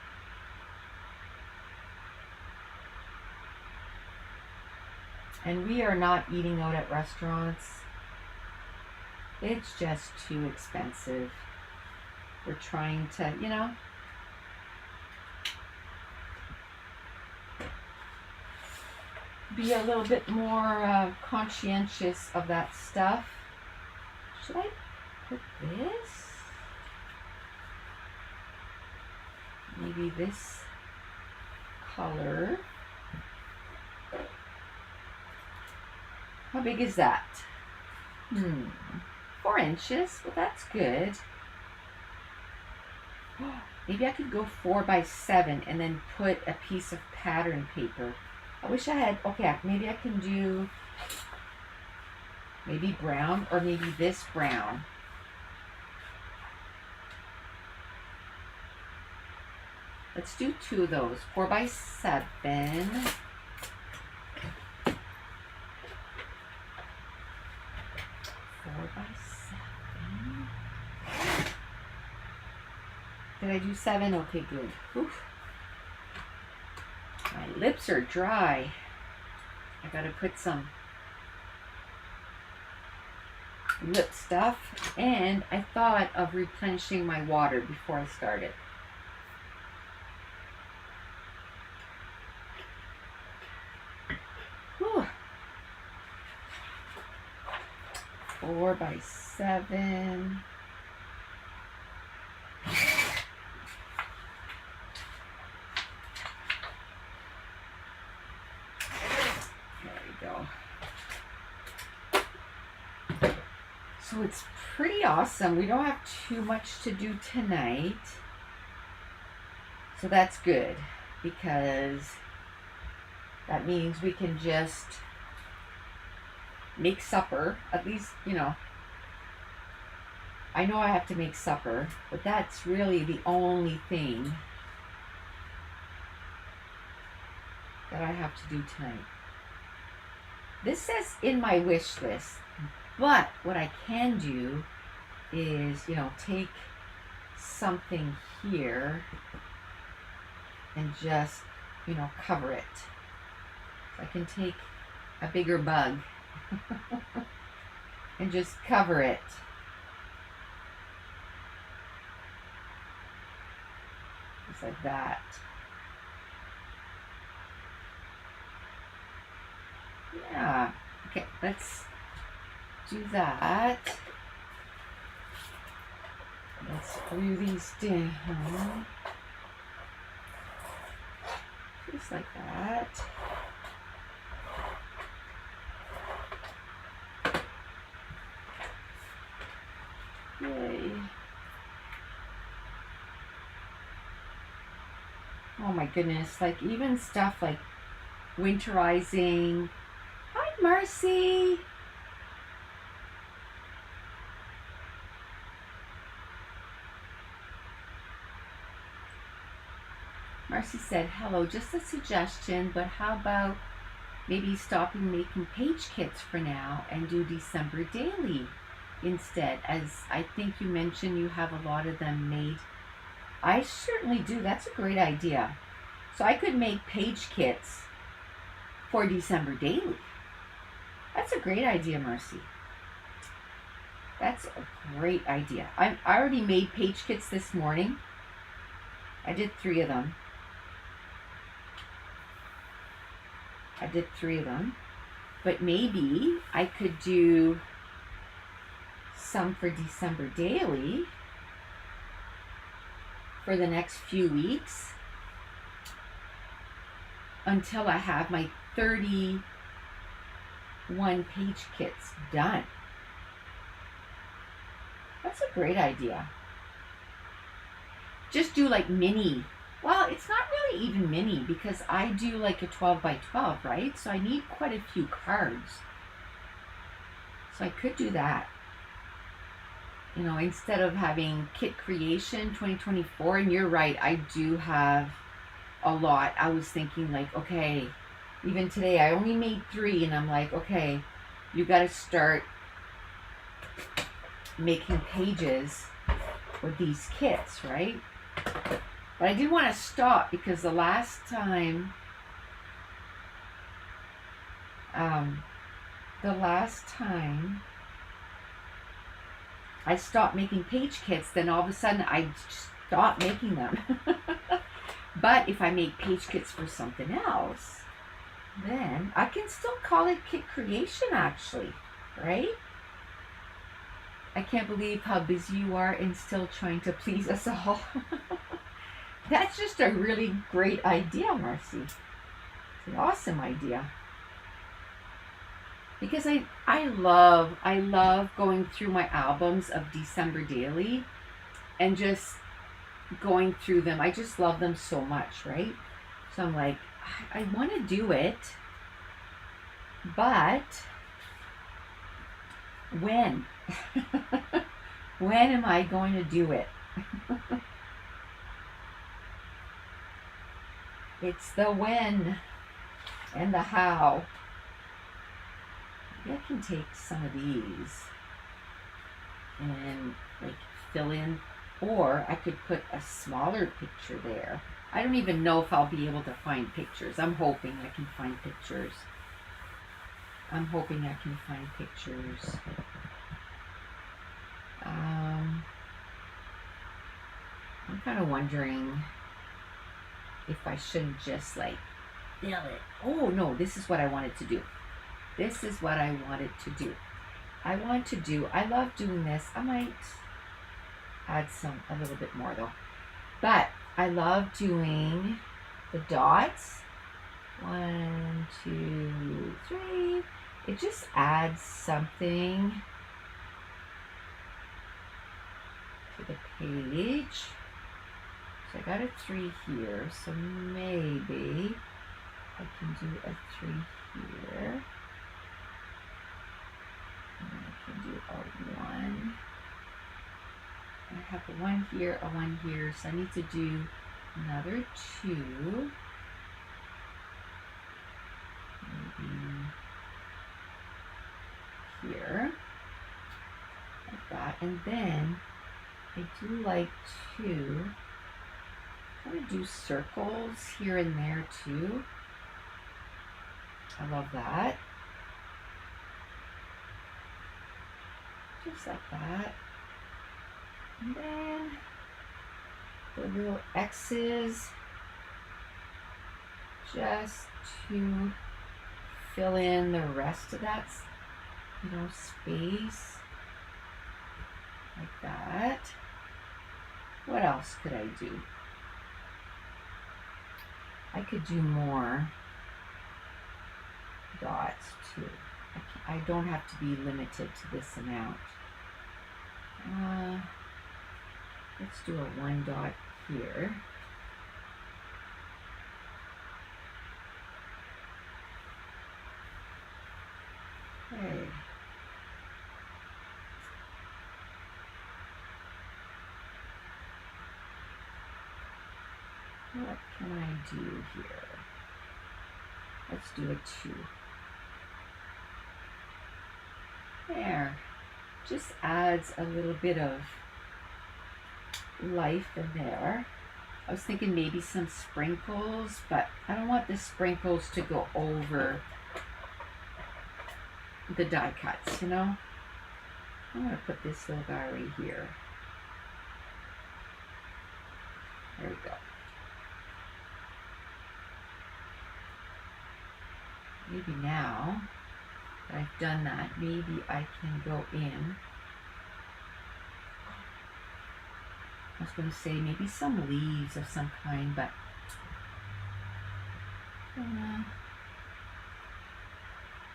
And we are not eating out at restaurants. It's just too expensive. We're trying to, you know, be a little bit more conscientious of that stuff. Should I put this? Maybe this color. How big is that? 4 inches. Well, that's good. Maybe I could go 4 by 7 and then put a piece of pattern paper. I wish I had, okay, maybe I can do maybe brown or maybe this brown. Let's do 2 of those. 4 by 7. 4 by 7. Did I do 7? Okay, good. Oof. My lips are dry. I gotta put some lip stuff, and I thought of replenishing my water before I started. Whew. 4 by 7. So it's pretty awesome. We don't have too much to do tonight. So that's good, because that means we can just make supper. At least, you know, I know I have to make supper, but that's really the only thing that I have to do tonight. This says in my wish list. But what I can do is, you know, take something here and just, you know, cover it. So I can take a bigger bug and just cover it. Just like that. Yeah. Okay, let's do that. Let's glue these down. Just like that. Yay. Oh my goodness, like even stuff like winterizing. Hi, Marcy. Marcy said, hello, just a suggestion, but how about maybe stopping making page kits for now and do December daily instead, as I think you mentioned you have a lot of them made. I certainly do. That's a great idea. So I could make page kits for December daily. That's a great idea, Marcy. That's a great idea. I already made page kits this morning. I did 3 of them. But maybe I could do some for December daily for the next few weeks until I have my 31 page kits done. That's a great idea. Just do like mini. Well, it's not really even mini, because I do like a 12 by 12, right? So I need quite a few cards. So I could do that. You know, instead of having kit creation 2024, and you're right, I do have a lot. I was thinking like, okay, even today I only made 3, and I'm like, okay, you got to start making pages with these kits, right? But I did want to stop, because the last time I stopped making page kits, then all of a sudden I stopped making them. But if I make page kits for something else, then I can still call it kit creation actually, right? I can't believe how busy you are and still trying to please us all. That's just a really great idea, Marcy. It's an awesome idea. Because I love going through my albums of December Daily and just going through them. I just love them so much, right? So I'm like, I want to do it, but when? When am I going to do it? It's the when and the how. Maybe I can take some of these and like fill in, or I could put a smaller picture there. I don't even know if I'll be able to find pictures. I'm hoping I can find pictures. I'm kind of wondering if I shouldn't just like fill it. Oh no, this is what I wanted to do. I love doing this. I might add a little bit more though. But I love doing the dots. 1, 2, 3. It just adds something to the page. So I got a 3 here, so maybe I can do a 3 here. And then I can do a 1. I have a 1 here, a 1 here, so I need to do another 2. Maybe here, like that. And then I do like to kind of do circles here and there too. I love that. Just like that. And then the little X's just to fill in the rest of that, space. Like that. What else could I do? I could do more dots too. I don't have to be limited to this amount. Let's do a 1 dot here. Okay. What can I do here? Let's do a 2. There. Just adds a little bit of life in there. I was thinking maybe some sprinkles, but I don't want the sprinkles to go over the die cuts, I'm going to put this little guy right here. There we go. Maybe now that I've done that, maybe I can go in. I was going to say maybe some leaves of some kind, but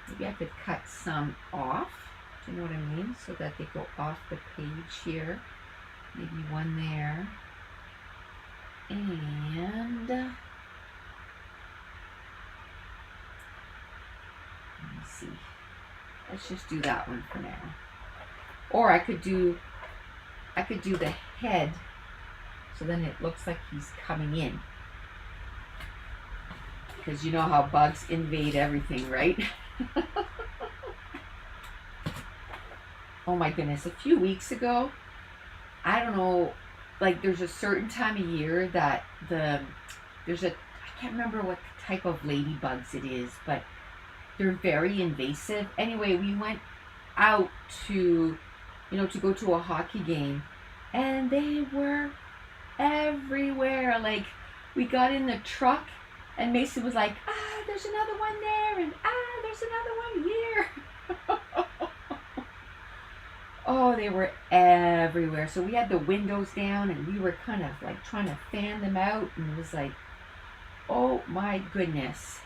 maybe I could cut some off, do you know what I mean? So that they go off the page here. Maybe 1 there. And let me see. Let's just do that one for now. Or I could do the head, so then it looks like he's coming in. Because you know how bugs invade everything, right? Oh my goodness, a few weeks ago, I don't know, like there's a certain time of year that I can't remember what type of ladybugs it is, but they're very invasive. Anyway, we went out to to go to a hockey game. And they were everywhere. Like, we got in the truck and Mason was like, there's another one there, and there's another one here. Oh, they were everywhere. So we had the windows down and we were kind of like trying to fan them out, and it was like, oh my goodness.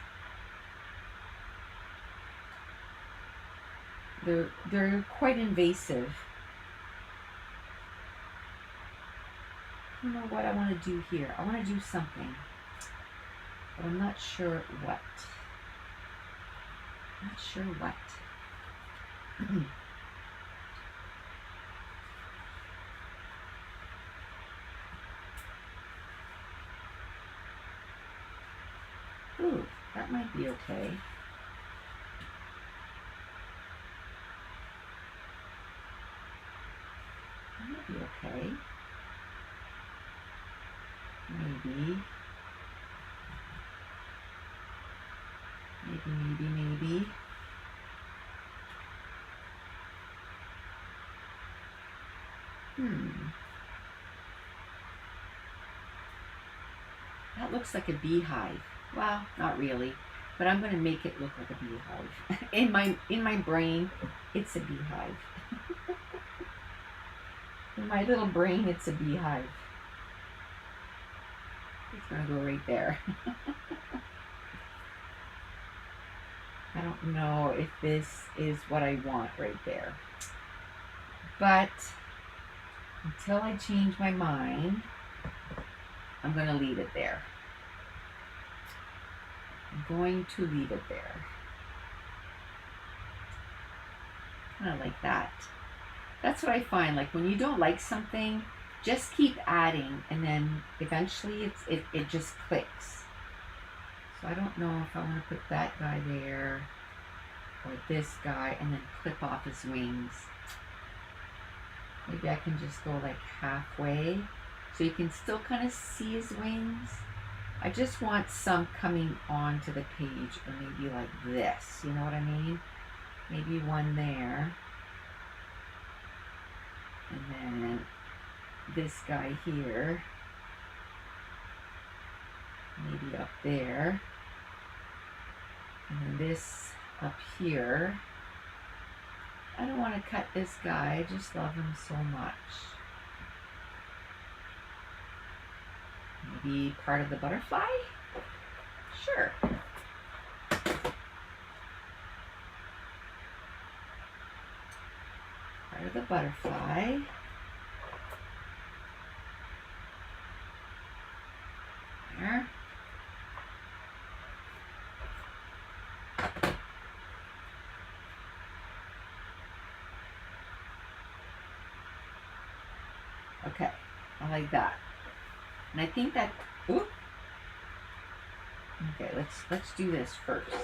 They're quite invasive. I don't know what I want to do here. I want to do something, but I'm not sure what. Not sure what. Ooh, that might be okay. That might be okay. Maybe. Maybe. That looks like a beehive. Well, not really, but I'm going to make it look like a beehive. In my brain, it's a beehive. In my little brain, it's a beehive. It's going to go right there. I don't know if this is what I want right there. But until I change my mind, I'm going to leave it there. I'm going to leave it there. Kind of like that. That's what I find. Like, when you don't like something, just keep adding, and then eventually it just clicks. So I don't know if I want to put that guy there or this guy and then clip off his wings. Maybe I can just go like halfway so you can still kind of see his wings. I just want some coming onto the page, or maybe like this, you know what I mean? Maybe one there. And then this guy here. Maybe up there. And then this up here. I don't want to cut this guy. I just love him so much. Maybe part of the butterfly? Sure. Part of the butterfly. There. Okay, I like that. And I think that, ooh. Okay, let's do this first.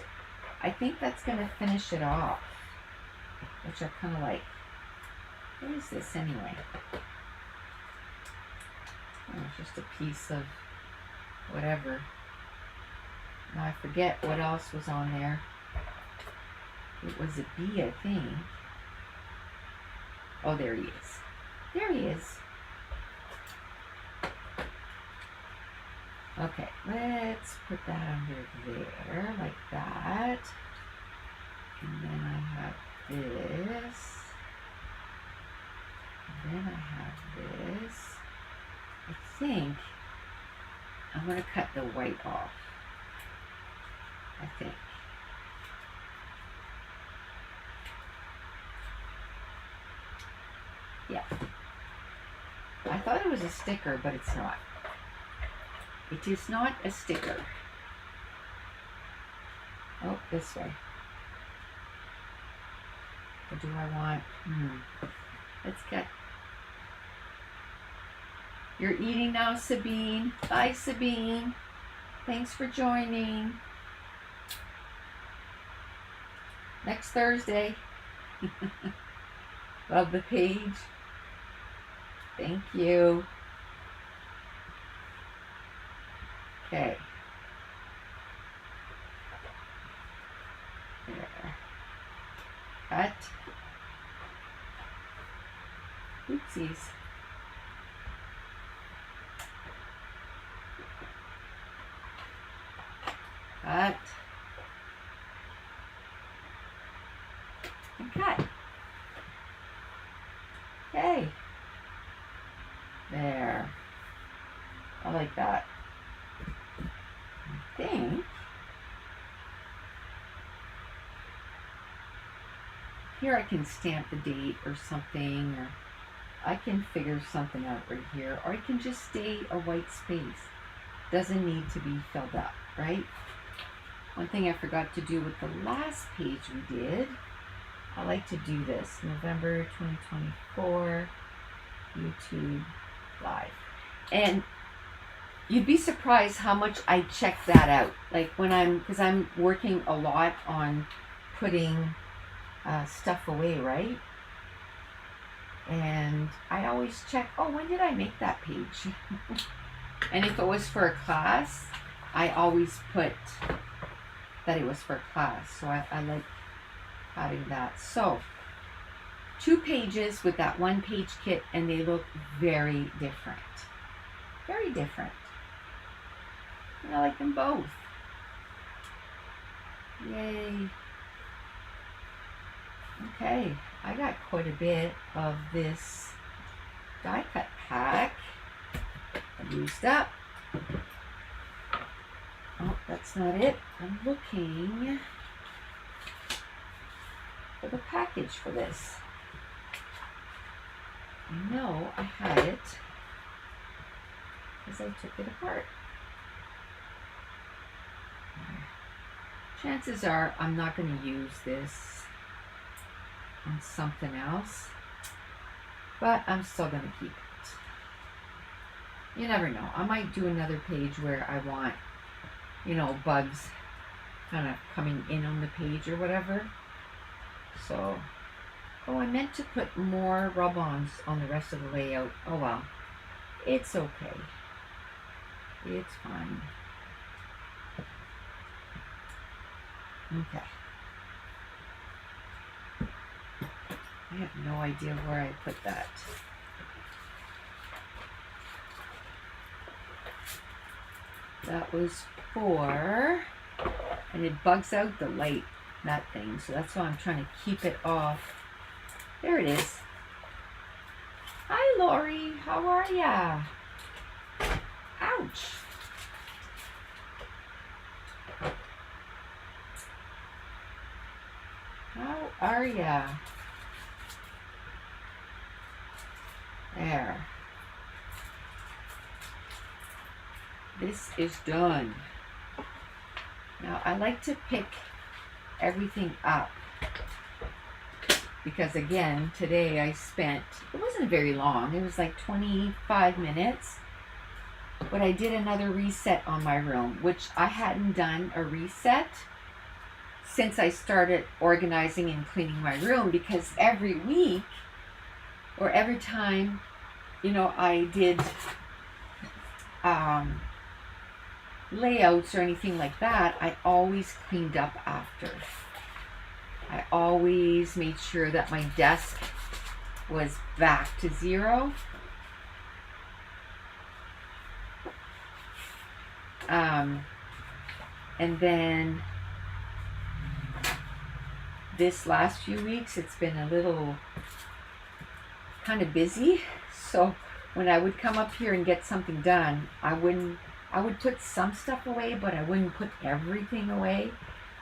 I think that's gonna finish it off, which I kind of like. What is this anyway? Oh, it's just a piece of whatever. Now I forget what else was on there. It was a bee, I think. Oh, there he is. There he is. Okay, let's put that under there, like that. And then I have this. And then I have this. I think I'm going to cut the white off. I think. Yeah. I thought it was a sticker, but it's not. It is not a sticker. Oh, this way. What do I want? Let's get... You're eating now, Sabine. Bye, Sabine. Thanks for joining. Next Thursday. Love the page. Thank you. Okay. There. Cut. Oopsies. Cut. And cut. Okay. There. I like that. I think here I can stamp the date or something, or I can figure something out right here, or it can just stay a white space. Doesn't need to be filled up, right? One thing I forgot to do with the last page we did, I like to do this, November 2024, YouTube Live. And you'd be surprised how much I check that out. Like when because I'm working a lot on putting stuff away, right? And I always check, oh, when did I make that page? And if it was for a class, I always put that it was for a class. So I like having that. So 2 pages with that 1-page kit, and they look very different. Very different. And I like them both. Yay. Okay, I got quite a bit of this die cut pack. I used up. Oh, that's not it. I'm looking for the package for this. I know I had it because I took it apart. Chances are I'm not going to use this on something else, but I'm still going to keep it. You never know. I might do another page where I want, you know, bugs kind of coming in on the page or whatever. So, oh, I meant to put more rub-ons on the rest of the layout. Oh well, it's okay. It's fine. Okay. I have no idea where I put that. That was for, and it bugs out the light, that thing. So that's why I'm trying to keep it off. There it is. Hi, Lori. How are ya? Ouch. How are ya? There. This is done. Now I like to pick everything up because again, today I spent, it wasn't very long, it was like 25 minutes, but I did another reset on my room, which I hadn't done a reset since I started organizing and cleaning my room, because every week or every time, you know, I did layouts or anything like that, I always cleaned up after. I always made sure that my desk was back to zero. And then this last few weeks, it's been a little kind of busy. So when I would come up here and get something done, I would put some stuff away, but I wouldn't put everything away.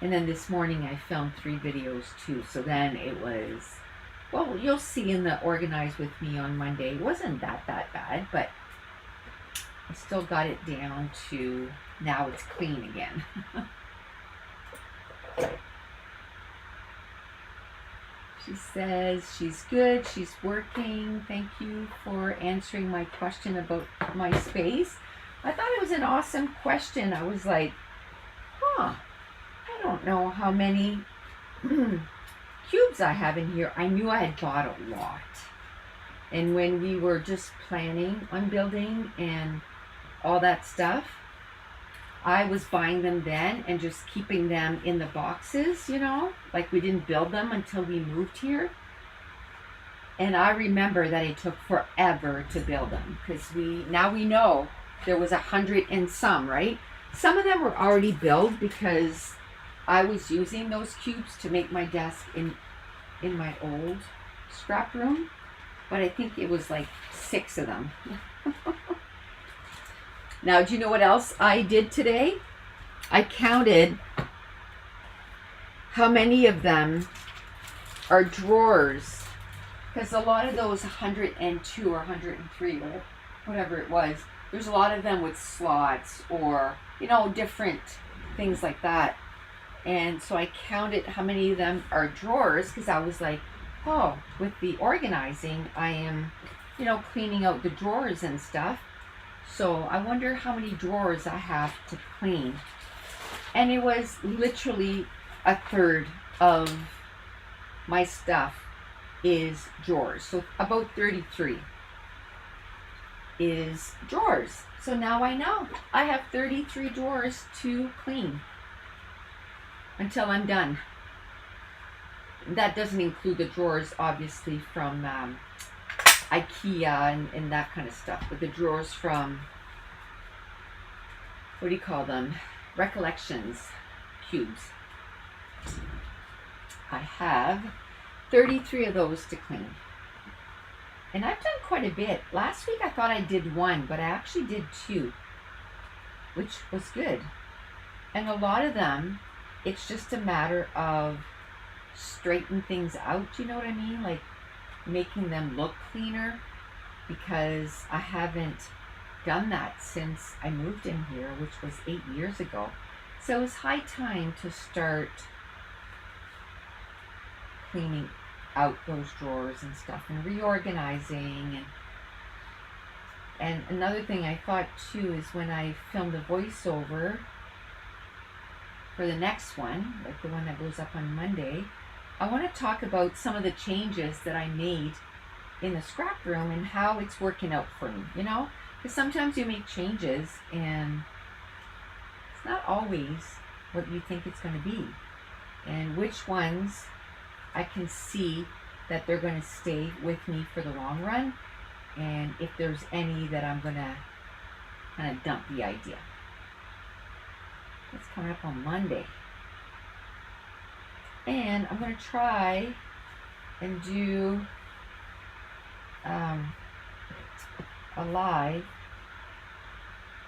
And then this morning I filmed 3 videos too. So then it was, well, you'll see in the Organize With Me on Monday. It wasn't that bad, but I still got it down to now it's clean again. She says she's good, she's working. Thank you for answering my question about my space. I thought it was an awesome question. I was like, I don't know how many cubes I have in here. I knew I had bought a lot. And when we were just planning on building and all that stuff, I was buying them then and just keeping them in the boxes, you know, like we didn't build them until we moved here. And I remember that it took forever to build them, because now we know there was 100 and some, right? Some of them were already built because I was using those cubes to make my desk in my old scrap room, but I think it was like 6 of them. Now, do you know what else I did today? I counted how many of them are drawers, because a lot of those 102 or 103, whatever it was, there's a lot of them with slots or, different things like that. And so I counted how many of them are drawers, because I was like, oh, with the organizing, I am, cleaning out the drawers and stuff. So I wonder how many drawers I have to clean. And it was literally a third of my stuff is drawers. So about 33 is drawers. So now I know I have 33 drawers to clean until I'm done. That doesn't include the drawers, obviously, from IKEA and that kind of stuff, but the drawers from, what do you call them? Recollections cubes. I have 33 of those to clean. And I've done quite a bit. Last week I thought I did 1, but I actually did 2, which was good. And a lot of them, it's just a matter of straighten things out, you know what I mean? Like making them look cleaner, because I haven't done that since I moved in here, which was 8 years ago. So it was high time to start cleaning out those drawers and stuff and reorganizing. And another thing I thought too is when I filmed a voiceover for the next one, like the one that goes up on Monday, I want to talk about some of the changes that I made in the scrap room and how it's working out for me, because sometimes you make changes and it's not always what you think it's going to be, and which ones I can see that they're going to stay with me for the long run, and if there's any that I'm going to kind of dump the idea. It's coming up on Monday. And I'm going to try and do a live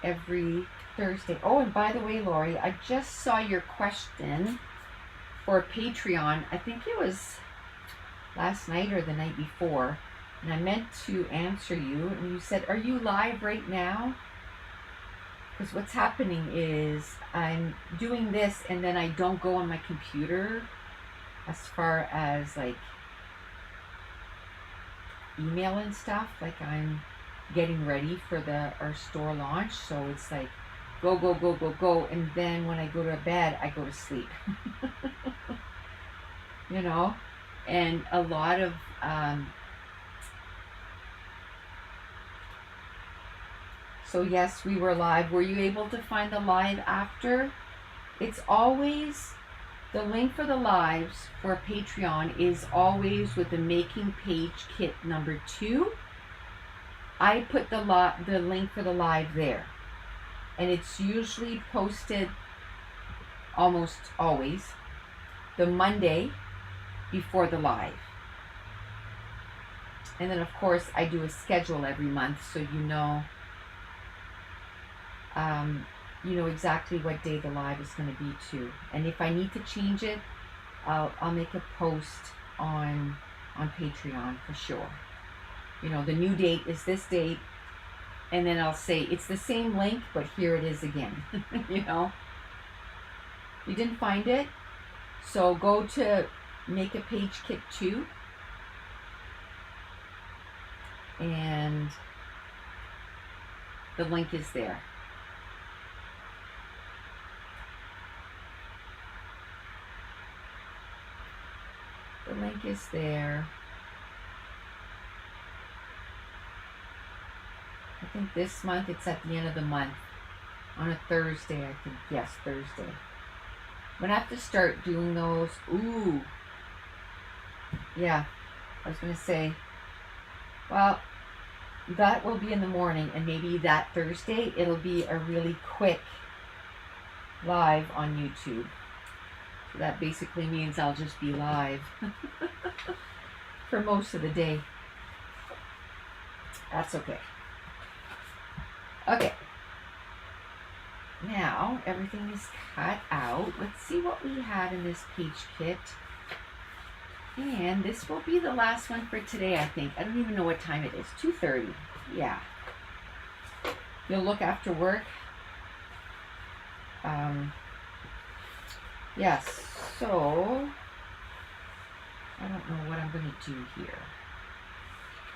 every Thursday. Oh, and by the way, Lori, I just saw your question for Patreon. I think it was last night or the night before. And I meant to answer you. And you said, are you live right now? Because what's happening is I'm doing this and then I don't go on my computer as far as like email and stuff. Like I'm getting ready for our store launch, so it's like go, and then when I go to bed I go to sleep. And a lot of so yes, we were live. Were you able to find the live after? It's always the link for the lives for Patreon is always with the making page kit number 2. I put the link for the live there, and it's usually posted almost always the Monday before the live. And then of course I do a schedule every month, so you know exactly what day the live is going to be too. And if I need to change it, I'll make a post on Patreon for sure. The new date is this date, and then I'll say it's the same link, but here it is again. You didn't find it? So go to Make a Page Kit 2, and the link is there. The link is there. I think this month it's at the end of the month on a Thursday, I think. Yes, Thursday. I'm gonna have to start doing those. Ooh. Yeah, I was gonna say Well, that will be in the morning, and maybe that Thursday it'll be a really quick live on YouTube. So that basically means I'll just be live for most of the day. That's okay. Okay. Now everything is cut out. Let's see what we have in this page kit. And this will be the last one for today, I think. I don't even know what time it is. 2:30. Yeah. You'll look after work. Yes. So I don't know what I'm going to do here.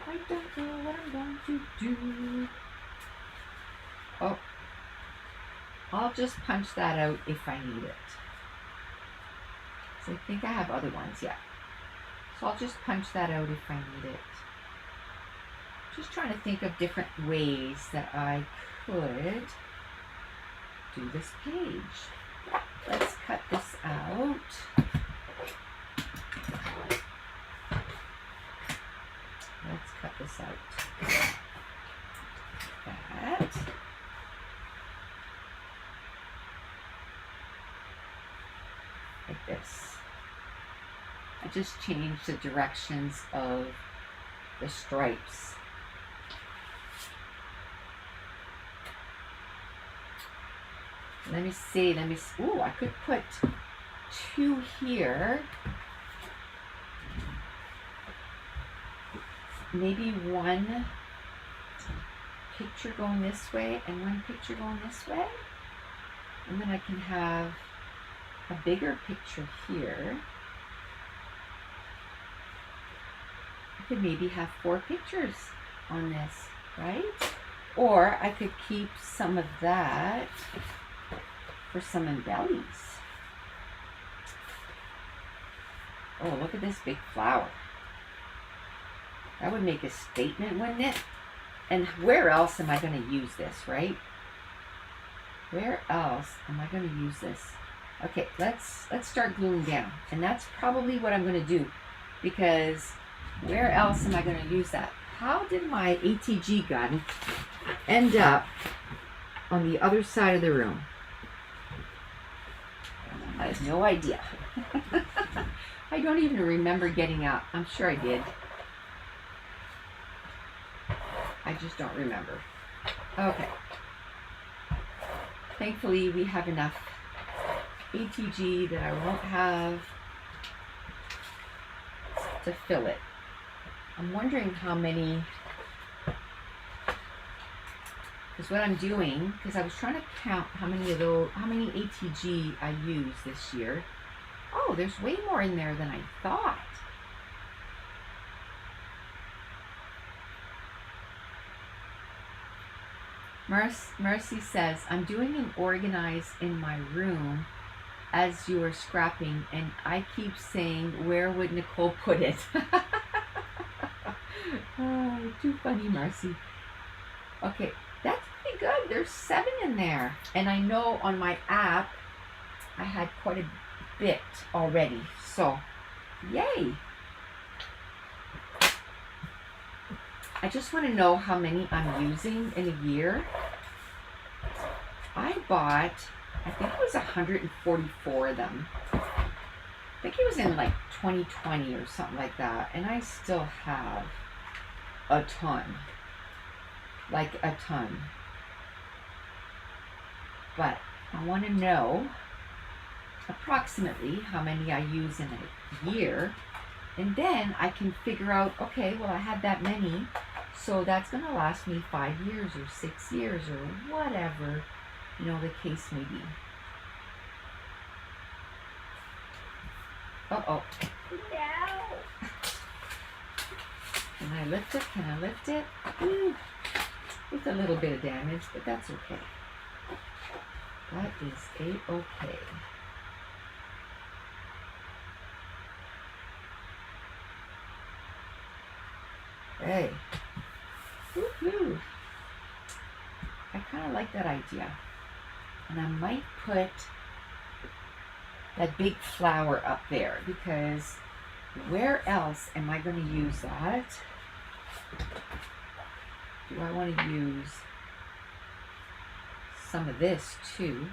I don't know what I'm going to do. Oh. I'll just punch that out if I need it. So I think I have other ones, yeah. So I'll just punch that out if I need it. Just trying to think of different ways that I could do this page. Let's cut this out. Let's cut this out. That. Like this. I just changed the directions of the stripes. Let me see, ooh, I could put 2 here. Maybe 1 picture going this way and 1 picture going this way. And then I can have a bigger picture here. I could maybe have 4 pictures on this, right? Or I could keep some of that for some embellies. Oh, look at this big flower. That would make a statement, wouldn't it? And where else am I going to use this, right? Where else am I going to use this? Okay, let's start gluing down. And that's probably what I'm going to do, because where else am I going to use that? How did my ATG gun end up on the other side of the room? I have no idea. I don't even remember getting up. I'm sure I did. I just don't remember. Okay. Thankfully, we have enough ATG that I won't have to fill it. I'm wondering how many, because what I'm doing, because I was trying to count how many ATG I used this year. Oh, there's way more in there than I thought. Mercy says, I'm doing an organize in my room as you are scrapping, and I keep saying, where would Nicole put it? Oh, too funny, Mercy. Okay, that's pretty good. There's 7 in there. And I know on my app, I had quite a bit already. So, yay. I just want to know how many I'm using in a year. I bought, I think it was 144 of them. I think it was in like 2020 or something like that. And I still have a ton. Like a ton. But I want to know approximately how many I use in a year. And then I can figure out, okay, well, I had that many, so that's going to last me 5 years or 6 years or whatever, you know, the case may be. Uh-oh. No. Can I lift it? Can I lift it? With a little bit of damage, but that's okay. That is A-okay. Hey. Woohoo. I kind of like that idea. And I might put that big flower up there, because where else am I going to use that? Do I want to use some of this too?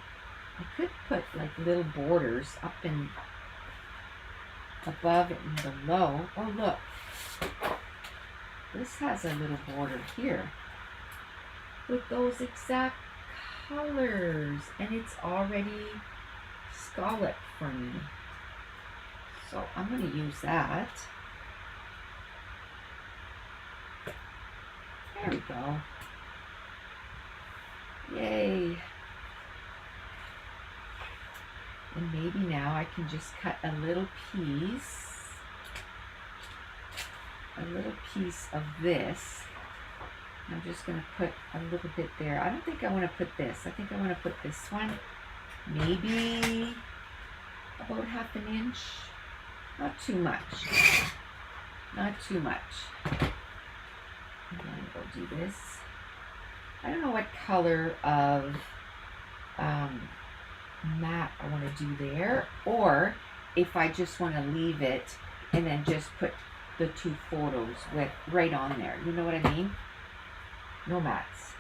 I could put like little borders up and above and below. Oh, look. This has a little border here with those exact colors, and it's already scalloped for me. So I'm going to use that. There we go. Yay. And maybe now I can just cut a little piece of this. I'm just going to put a little bit there. I don't think I want to put this. I think I want to put this one, maybe about ½ an inch. Not too much. Not too much. I'm going to go do this. I don't know what color of mat I want to do there, or if I just want to leave it and then just put the 2 photos with right on there. You know what I mean? No mats.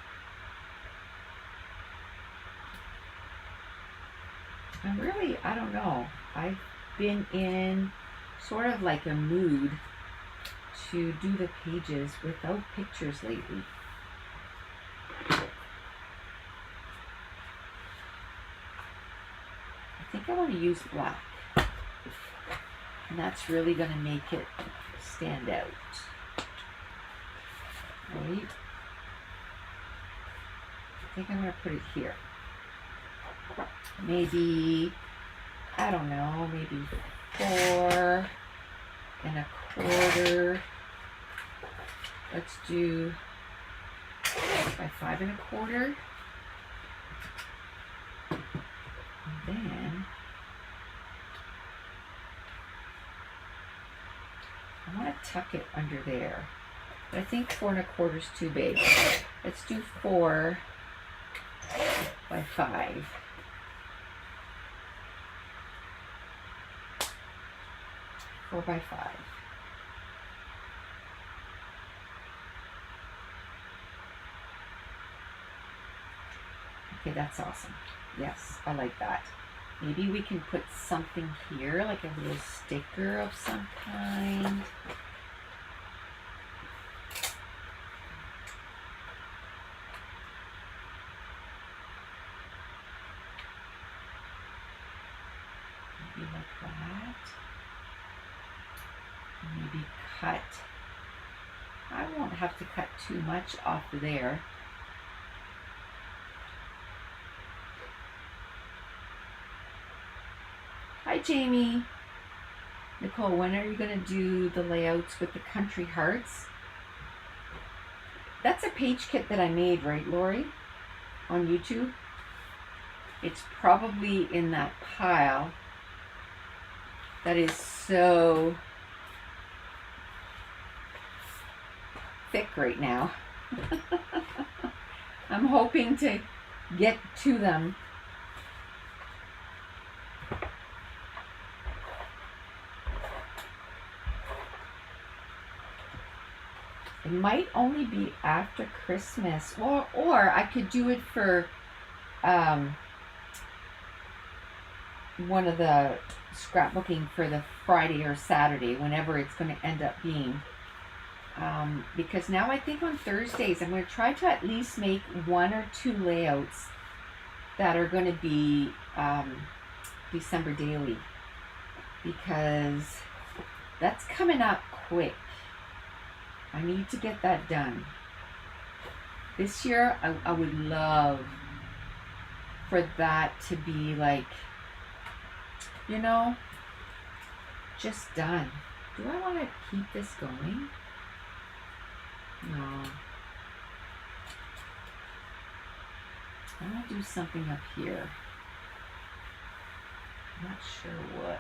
And really, I don't know. I've been in sort of like a mood to do the pages without pictures lately. I think I want to use black. And that's really going to make it stand out. Right? I think I'm going to put it here. Maybe, I don't know, maybe 4 1/4. Let's do by 5 1/4. And then I want to tuck it under there. But I think 4 1/4 is too big. Let's do 4 by 5. Four by 5. Okay, that's awesome. Yes, I like that. Maybe we can put something here, like a little sticker of some kind. Maybe like that. Maybe cut. I won't have to cut too much off there. Hi, Jamie. Nicole, when are you going to do the layouts with the country hearts? That's a page kit that I made, right, Lori? On YouTube. It's probably in that pile that is so thick right now. I'm hoping to get to them. It might only be after Christmas, or I could do it for one of the scrapbooking for the Friday or Saturday, whenever it's going to end up being. Because now I think on Thursdays I'm going to try to at least make 1 or 2 layouts that are going to be December daily, because that's coming up quick. I need to get that done. This year I would love for that to be like, you know, just done. Do I want to keep this going? No. I want to do something up here. I'm not sure what.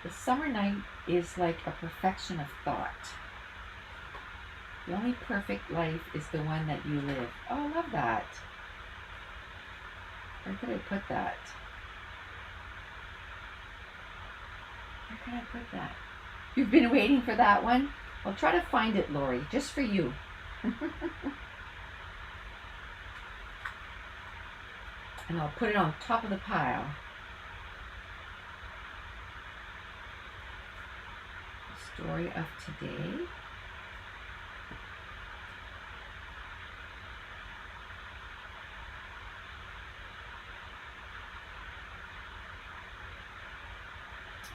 The summer night is like a perfection of thought. The only perfect life is the one that you live. Oh, I love that. Where could I put that? Where can I put that? You've been waiting for that one? I'll try to find it, Lori, just for you. And I'll put it on top of the pile. The story of today.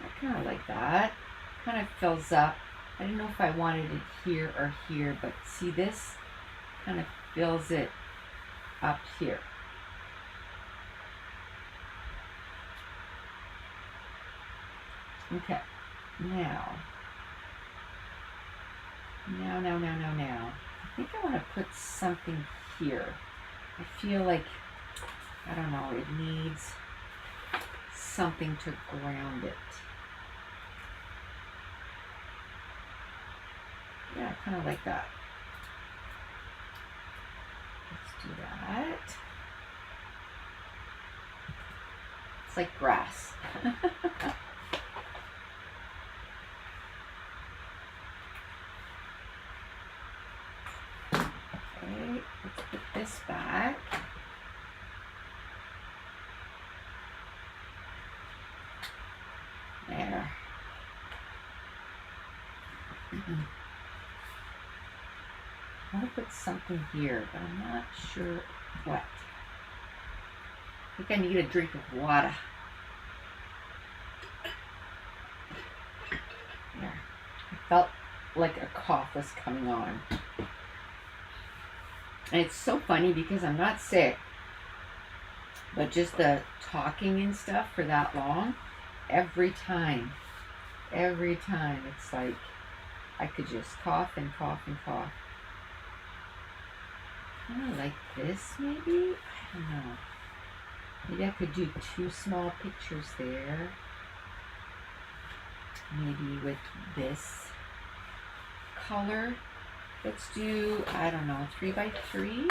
I kind of like that. Kind of fills up. I don't know if I wanted it here or here, but see, this kind of fills it up here. Okay, now. I think I want to put something here. I feel like, I don't know, it needs something to ground it. Yeah, kind of like that. Let's do that. It's like grass. Okay, let's put this back. There. I want to put something here, but I'm not sure what. I think I need a drink of water. There. I felt like a cough was coming on. And it's so funny because I'm not sick, but just the talking and stuff for that long, every time, it's like I could just cough and cough and cough. Kind of like this, maybe? I don't know. Maybe I could do 2 small pictures there. Maybe with this color. Let's do, I don't know, 3 by 3?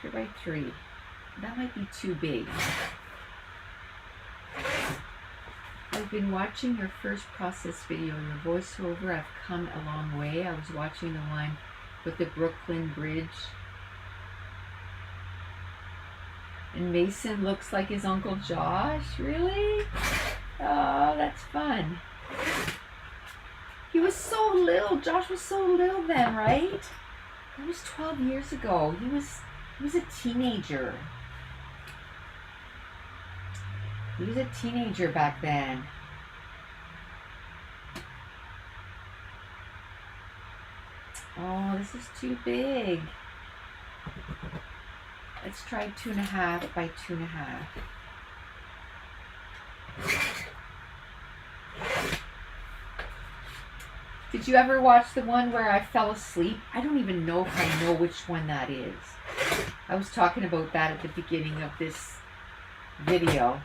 Three by 3. That might be too big. I've been watching your first process video and the voiceover. I've come a long way. I was watching the one with the Brooklyn Bridge. And Mason looks like his Uncle Josh. Really? Oh, that's fun. He was so little. Josh was so little then, right? That was 12 years ago. He was a teenager. He was a teenager back then. Oh, this is too big. Let's try 2.5 by 2.5. Did you ever watch the one where I fell asleep? I don't even know if I know which one that is. I was talking about that at the beginning of this video.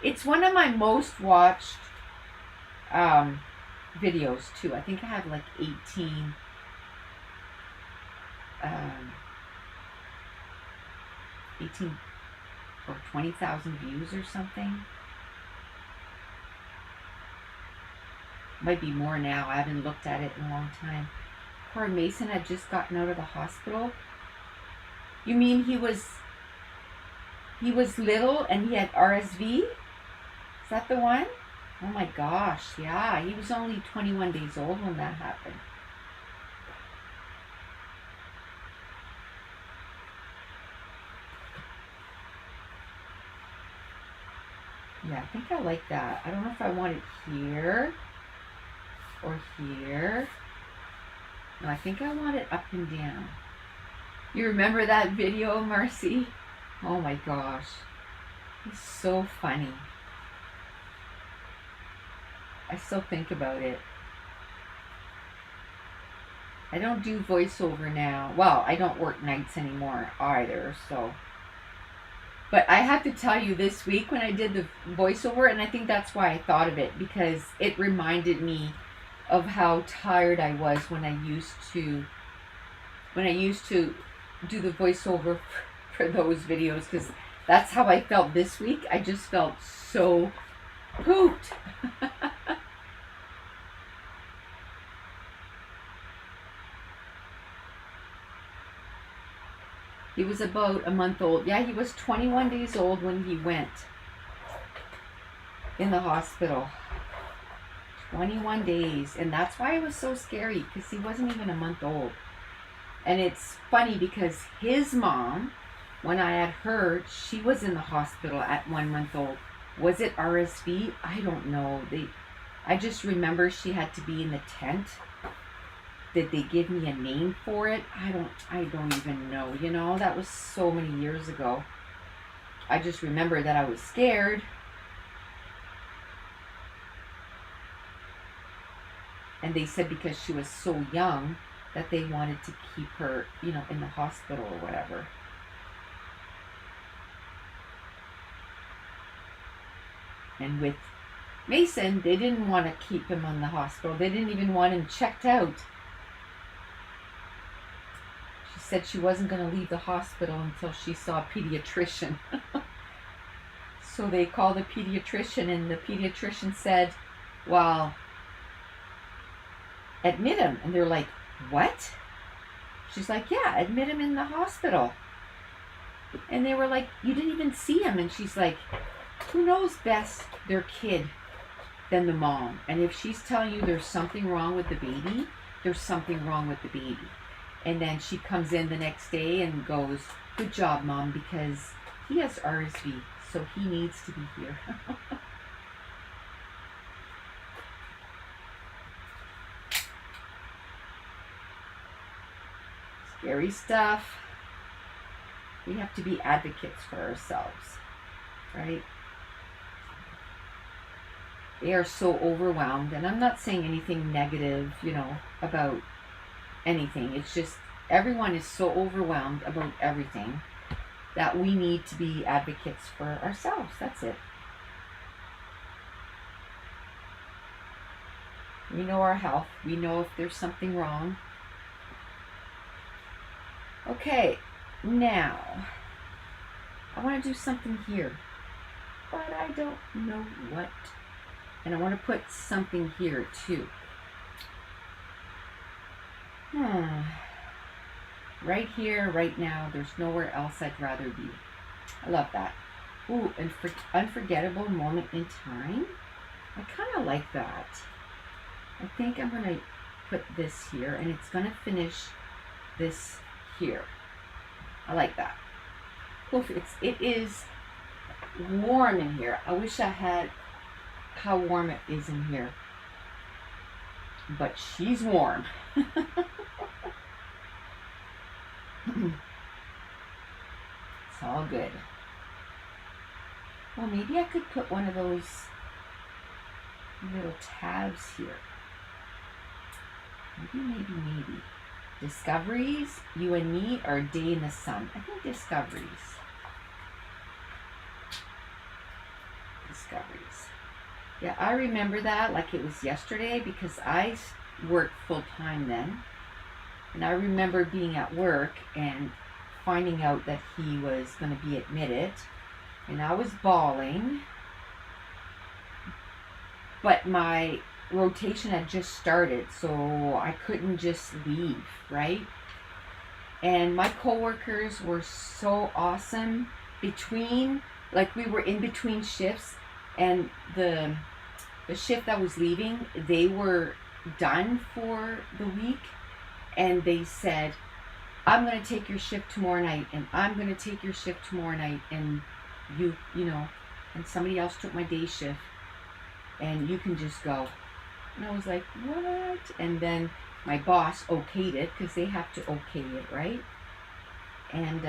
It's one of my most watched videos too. I think I have like 18 or 20,000 views or something. Might be more now. I haven't looked at it in a long time. Poor Mason had just gotten out of the hospital. You mean he was little and he had RSV? Is that the one? Oh my gosh, yeah. He was only 21 days old when that happened. Yeah, I think I like that. I don't know if I want it here or here. No, I think I want it up and down. You remember that video, Marcy? Oh my gosh. It's so funny. I still think about it. I don't do voiceover now. Well, I don't work nights anymore either, so. But I have to tell you, this week when I did the voiceover, and I think that's why I thought of it, because it reminded me of how tired I was when I used to do the voiceover for those videos, because That's how I felt this week. I just felt so pooped. He was about a month old. Yeah, he was 21 days old when he went in the hospital. 21 days. And that's why it was so scary, because he wasn't even a month old. And it's funny because his mom, when I had heard, she was in the hospital at 1 month old. Was it RSV? I don't know. I just remember she had to be in the tent. Did they give me a name for it? I don't even know. You know, that was so many years ago. I just remember that I was scared. And they said because she was so young that they wanted to keep her, you know, in the hospital or whatever. And with Mason, they didn't want to keep him in the hospital. They didn't even want him checked out. She said she wasn't going to leave the hospital until she saw a pediatrician. So they called the pediatrician, and the pediatrician said, well, admit him. And they're like, what? She's like, yeah, admit him in the hospital. And they were like, you didn't even see him. And she's like, who knows best their kid than the mom? And if she's telling you there's something wrong with the baby, there's something wrong with the baby. And then she comes in the next day and goes, good job, Mom, because he has RSV, so he needs to be here. Scary stuff. We have to be advocates for ourselves, right? They are so overwhelmed, and I'm not saying anything negative, you know, about anything. It's just everyone is so overwhelmed about everything that we need to be advocates for ourselves. That's it. We know our health. We know if there's something wrong. Okay, now I want to do something here, but I don't know what. And I want to put something here too. Right here, right now, there's nowhere else I'd rather be. I love that. Ooh, and unforgettable moment in time. I kind of like that. I think I'm going to put this here, and it's going to finish this here. I like that. Oof, it is warm in here. I wish I had how warm it is in here. But she's warm. It's all good. Well, maybe I could put one of those little tabs here. Maybe. Discoveries, you and me, or a day in the sun. I think discoveries. Yeah, I remember that like it was yesterday because I worked full time then. And I remember being at work and finding out that he was going to be admitted. And I was bawling. But my rotation had just started, so I couldn't just leave, right? And my coworkers were so awesome. We were in between shifts, and the shift that was leaving, they were done for the week, and they said, I'm going to take your shift tomorrow night, and I'm going to take your shift tomorrow night, and you know, and somebody else took my day shift, and you can just go. And I was like, what? And then my boss okayed it, because they have to okay it, right? And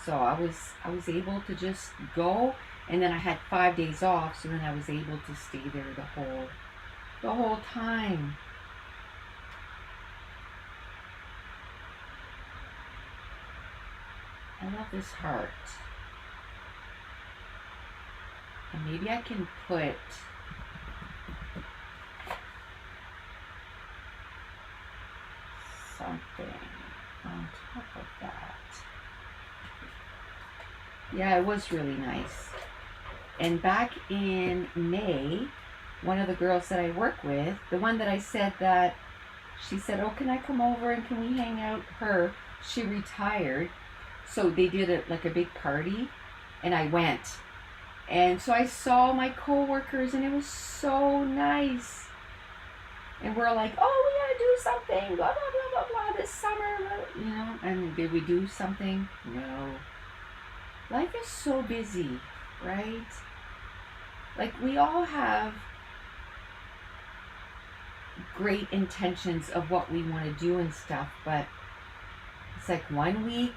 so I was able to just go, and then I had 5 days off, so then I was able to stay there the whole time. I love this heart. And maybe I can put something on top of that. Yeah, it was really nice. And back in May, one of the girls that I work with, the one that I said that, she said, oh, can I come over and can we hang out? She retired. So they did it like a big party and I went. And so I saw my coworkers and it was so nice. And we're like, oh, we gotta do something, blah, blah, blah, blah, blah, this summer, you know. And did we do something? No. Life is so busy, right? Like, we all have great intentions of what we want to do and stuff, but it's like 1 week,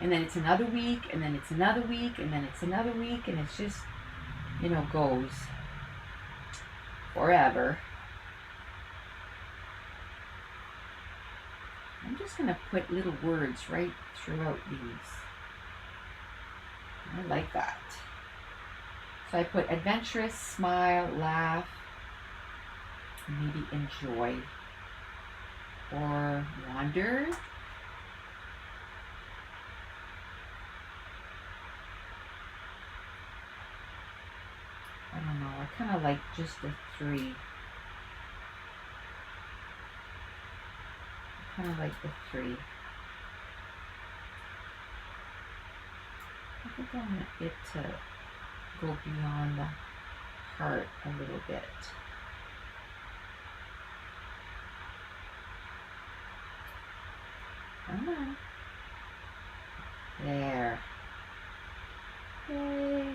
and then it's another week, and then it's another week, and then it's another week, and it's just, you know, goes forever. I'm just going to put little words right throughout these. I like that. So I put adventurous, smile, laugh, maybe enjoy, or wander. I don't know, I kind of like just the 3. I kind of like the 3. I think I want it to go beyond the heart a little bit. Come on. There. Yay.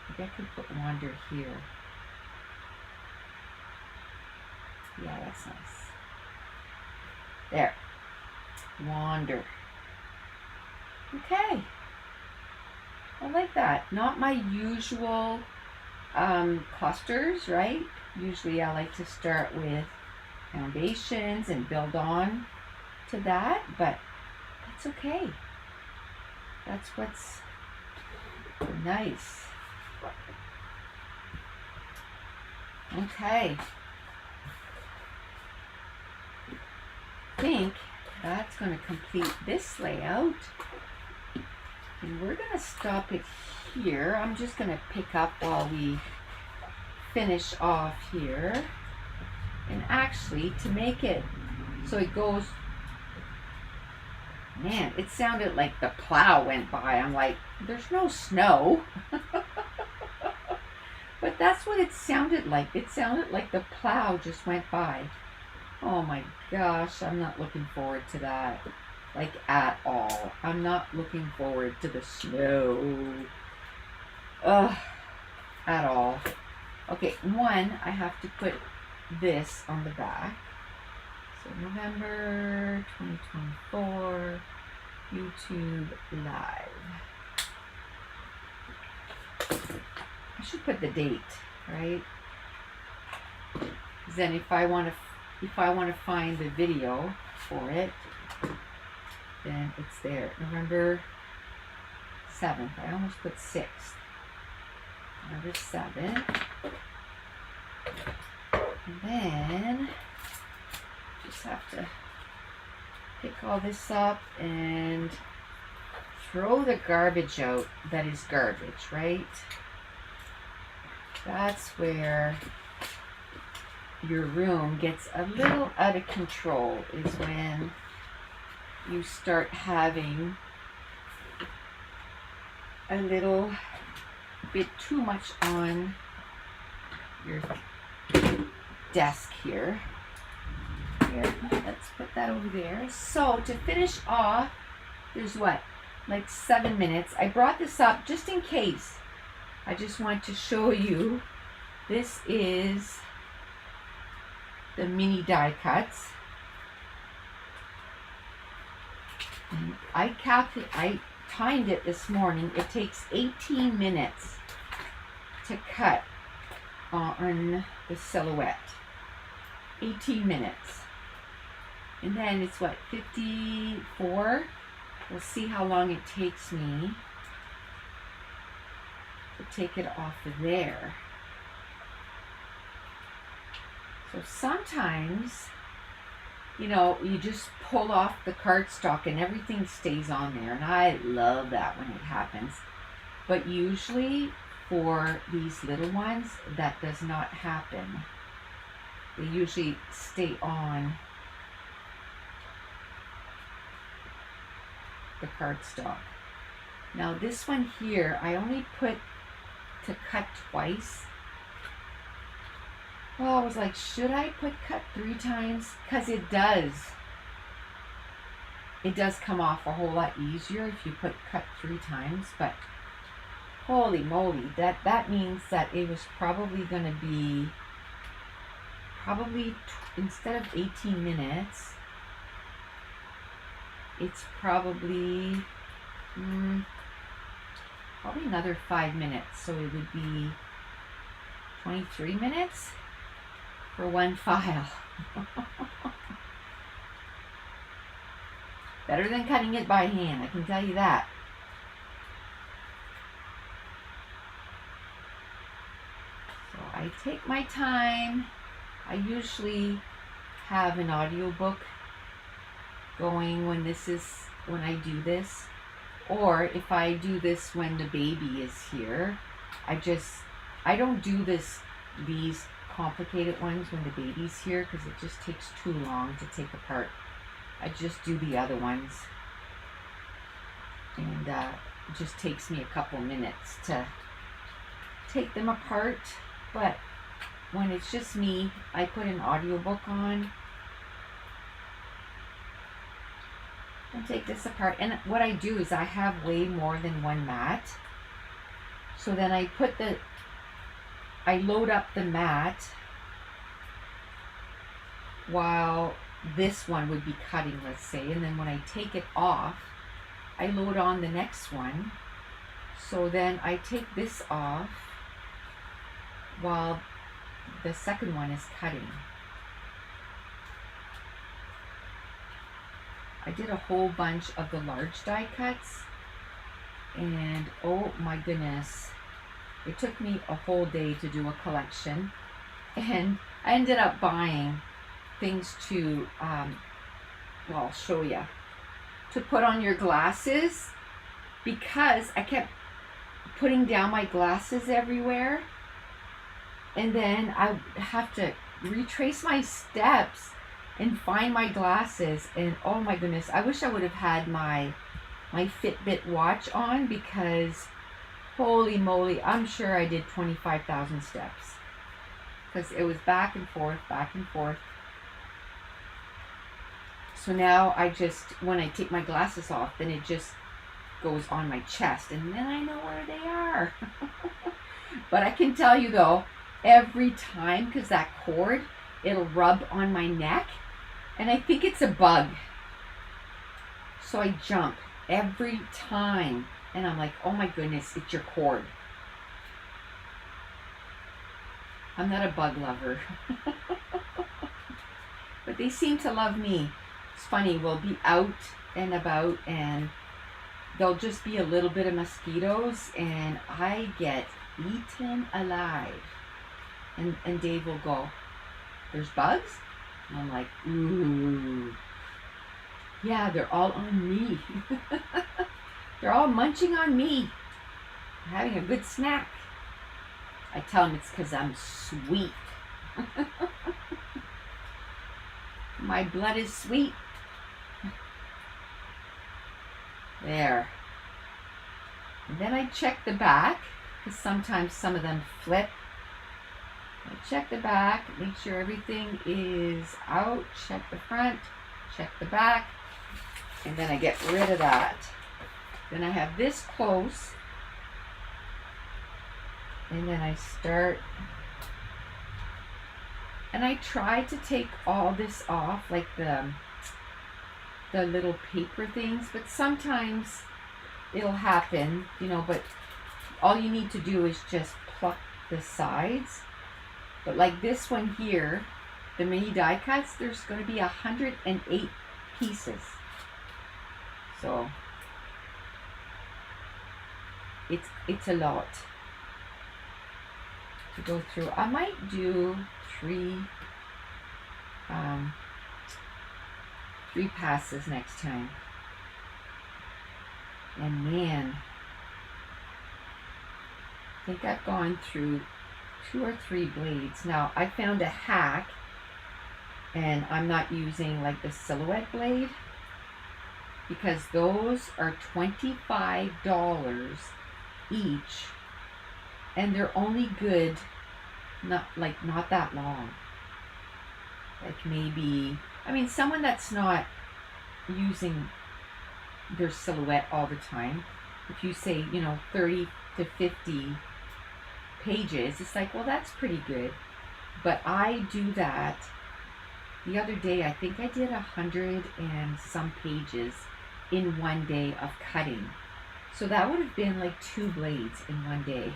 Maybe I could put wander here. Yeah, that's nice. There. Wander. Okay. I like that. Not my usual clusters, right? Usually I like to start with foundations and build on to that, but that's okay. That's what's nice. Okay. I think that's going to complete this layout. And we're going to stop it here. I'm just going to pick up while we finish off here. And actually, to make it so it goes, man, it sounded like the plow went by. I'm like, there's no snow. But that's what it sounded like. It sounded like the plow just went by. Oh my gosh, I'm not looking forward to that. Like, at all. I'm not looking forward to the snow. Ugh. At all. Okay, I have to put this on the back. So November 2024, YouTube Live. I should put the date, right? Because then if I want to find the video for it, then it's there. November 7th. I almost put 6th. November 7th. And then just have to pick all this up and throw the garbage out that is garbage, right? That's where your room gets a little out of control, is when you start having a little bit too much on your desk here. Here, let's put that over there. So to finish off, there's what, like 7 minutes. I brought this up just in case. I just want to show you. This is the mini die cuts. And I timed it this morning. It takes 18 minutes to cut on the silhouette. 18 minutes. And then it's what, 54? We'll see how long it takes me to take it off of there. So sometimes you know, you just pull off the cardstock and everything stays on there. And I love that when it happens. But usually for these little ones, that does not happen. They usually stay on the cardstock. Now this one here, I only put to cut twice. Oh, I was like, should I put cut 3 times? Because it does. It does come off a whole lot easier if you put cut 3 times, but holy moly, that means that it was probably going to be, instead of 18 minutes, it's probably another 5 minutes. So it would be 23 minutes for one file. Better than cutting it by hand, I can tell you that. So I take my time. I usually have an audiobook going when I do this, or if I do this when the baby is here. I don't do these complicated ones when the baby's here because it just takes too long to take apart. I just do the other ones, and it just takes me a couple minutes to take them apart. But when it's just me, I put an audiobook on and take this apart. And what I do is I have way more than one mat. So then I load up the mat while this one would be cutting, let's say, and then when I take it off, I load on the next one. So then I take this off while the second one is cutting. I did a whole bunch of the large die cuts, and oh my goodness, it took me a whole day to do a collection, and I ended up buying things to, well, I'll show you, to put on your glasses, because I kept putting down my glasses everywhere, and then I have to retrace my steps and find my glasses, and oh my goodness, I wish I would have had my Fitbit watch on, because holy moly, I'm sure I did 25,000 steps, because it was back and forth, back and forth. So now when I take my glasses off, then it just goes on my chest, and then I know where they are. But I can tell you though, every time, because that cord, it'll rub on my neck, and I think it's a bug. So I jump every time, and I'm like, oh my goodness, it's your cord. I'm not a bug lover. But they seem to love me. It's funny, we'll be out and about, and there'll just be a little bit of mosquitoes, and I get eaten alive. And Dave will go, there's bugs? And I'm like, ooh. Yeah, they're all on me. They're all munching on me. Having a good snack. I tell them it's because I'm sweet. My blood is sweet. There. And then I check the back, because sometimes some of them flip. I check the back, make sure everything is out, check the front, check the back, and then I get rid of that. Then I have this close, and then I start, and I try to take all this off, like the little paper things, but sometimes it'll happen, you know, but all you need to do is just pluck the sides. But like this one here, the mini die cuts, there's going to be 108 pieces. So it's a lot to go through. I might do 3 3 passes next time. And man, I think I've gone through 2 or 3 blades. Now I found a hack, and I'm not using like the silhouette blade, because those are $25 each, and they're only good not that long. Like maybe, I mean, someone that's not using their silhouette all the time, if you say, 30 to 50 pages, it's like, well, that's pretty good. But I do that. The other day, I think I did 100 and some pages in one day of cutting. So that would have been like 2 blades in one day.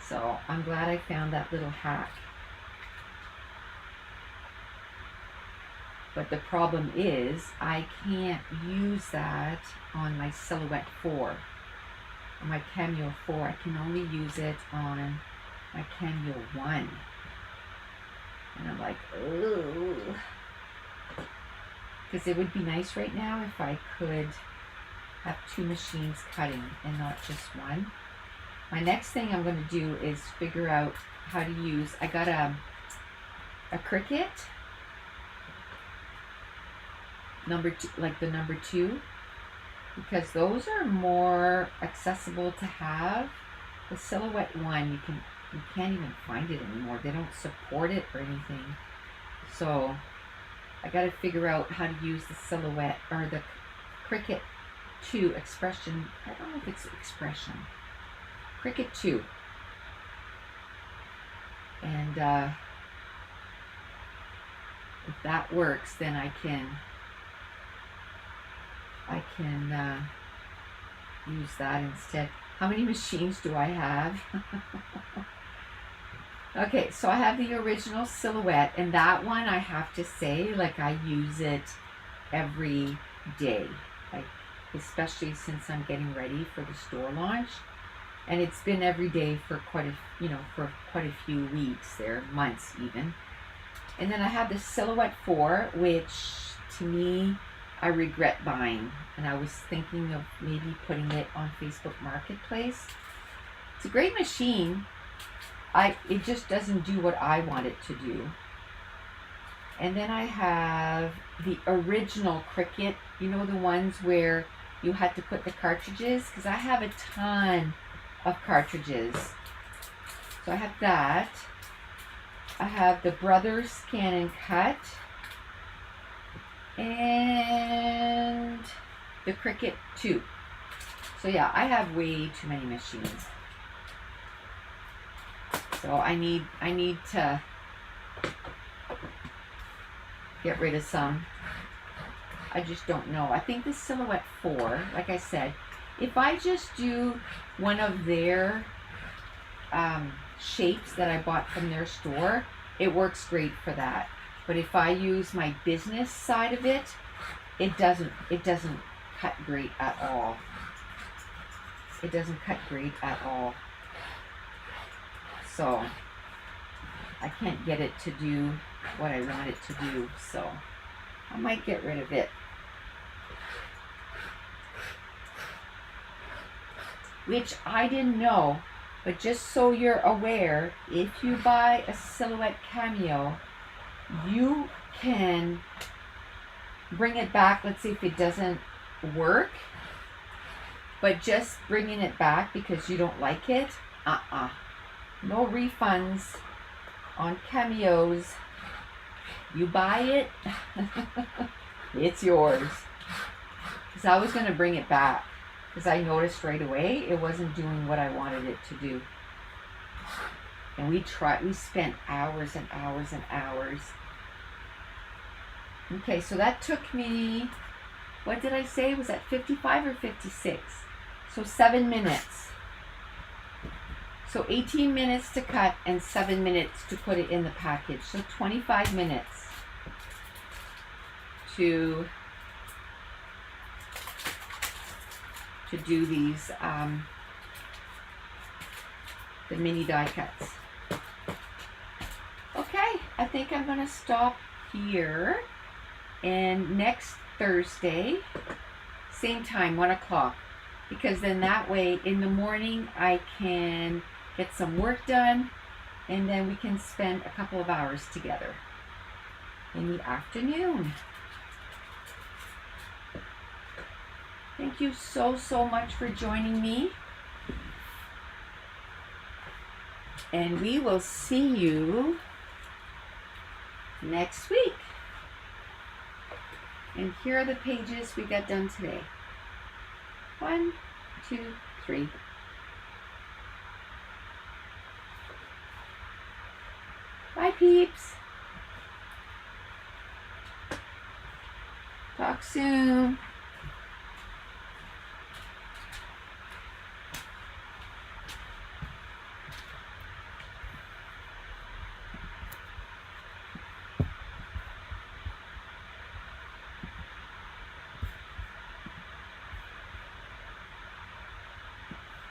So I'm glad I found that little hack. But the problem is I can't use that on my Silhouette 4. On my Cameo 4, I can only use it on my Cameo 1. And I'm like, oh. Because it would be nice right now if I could have 2 machines cutting and not just one. My next thing I'm going to do is figure out how to use, I got a Cricut, number 2, like the number 2, because those are more accessible to have. The Silhouette 1, you can't even find it anymore. They don't support it or anything. So I got to figure out how to use the Silhouette or the Cricut 2 Expression. I don't know if it's Expression. Cricut 2. And if that works, then I can use that instead. How many machines do I have? Okay, so I have the original Silhouette, and that one I have to say, like, I use it every day, like, especially since I'm getting ready for the store launch. And it's been every day for quite a few weeks there, months even. And then I have the Silhouette 4, which to me, I regret buying. And I was thinking of maybe putting it on Facebook Marketplace. It's a great machine. It just doesn't do what I want it to do. And then I have the original Cricut, the ones where you had to put the cartridges, because I have a ton of cartridges. So I have that. I have the Brother Scan and Cut, and the Cricut 2. So yeah, I have way too many machines. So I need to get rid of some. I just don't know. I think the Silhouette 4, like I said, if I just do one of their shapes that I bought from their store, it works great for that. But if I use my business side of it, it doesn't cut great at all. It doesn't cut great at all. So I can't get it to do what I want it to do. So I might get rid of it. Which I didn't know, but just so you're aware, if you buy a Silhouette Cameo, you can bring it back. Let's see if it doesn't work, but just bringing it back because you don't like it, no refunds on Cameos. You buy it, it's yours. Because I was going to bring it back, because I noticed right away it wasn't doing what I wanted it to do. And we spent hours and hours and hours. Okay, so that took me, what did I say? Was that 55 or 56? So 7 minutes. So 18 minutes to cut and 7 minutes to put it in the package. So 25 minutes to do these, the mini die cuts. Okay, I think I'm going to stop here. And next Thursday, same time, 1 o'clock. Because then that way, in the morning, I can get some work done. And then we can spend a couple of hours together in the afternoon. Thank you so, so much for joining me. And we will see you next week. And here are the pages we got done today. 1, 2, 3. Bye, peeps. Talk soon.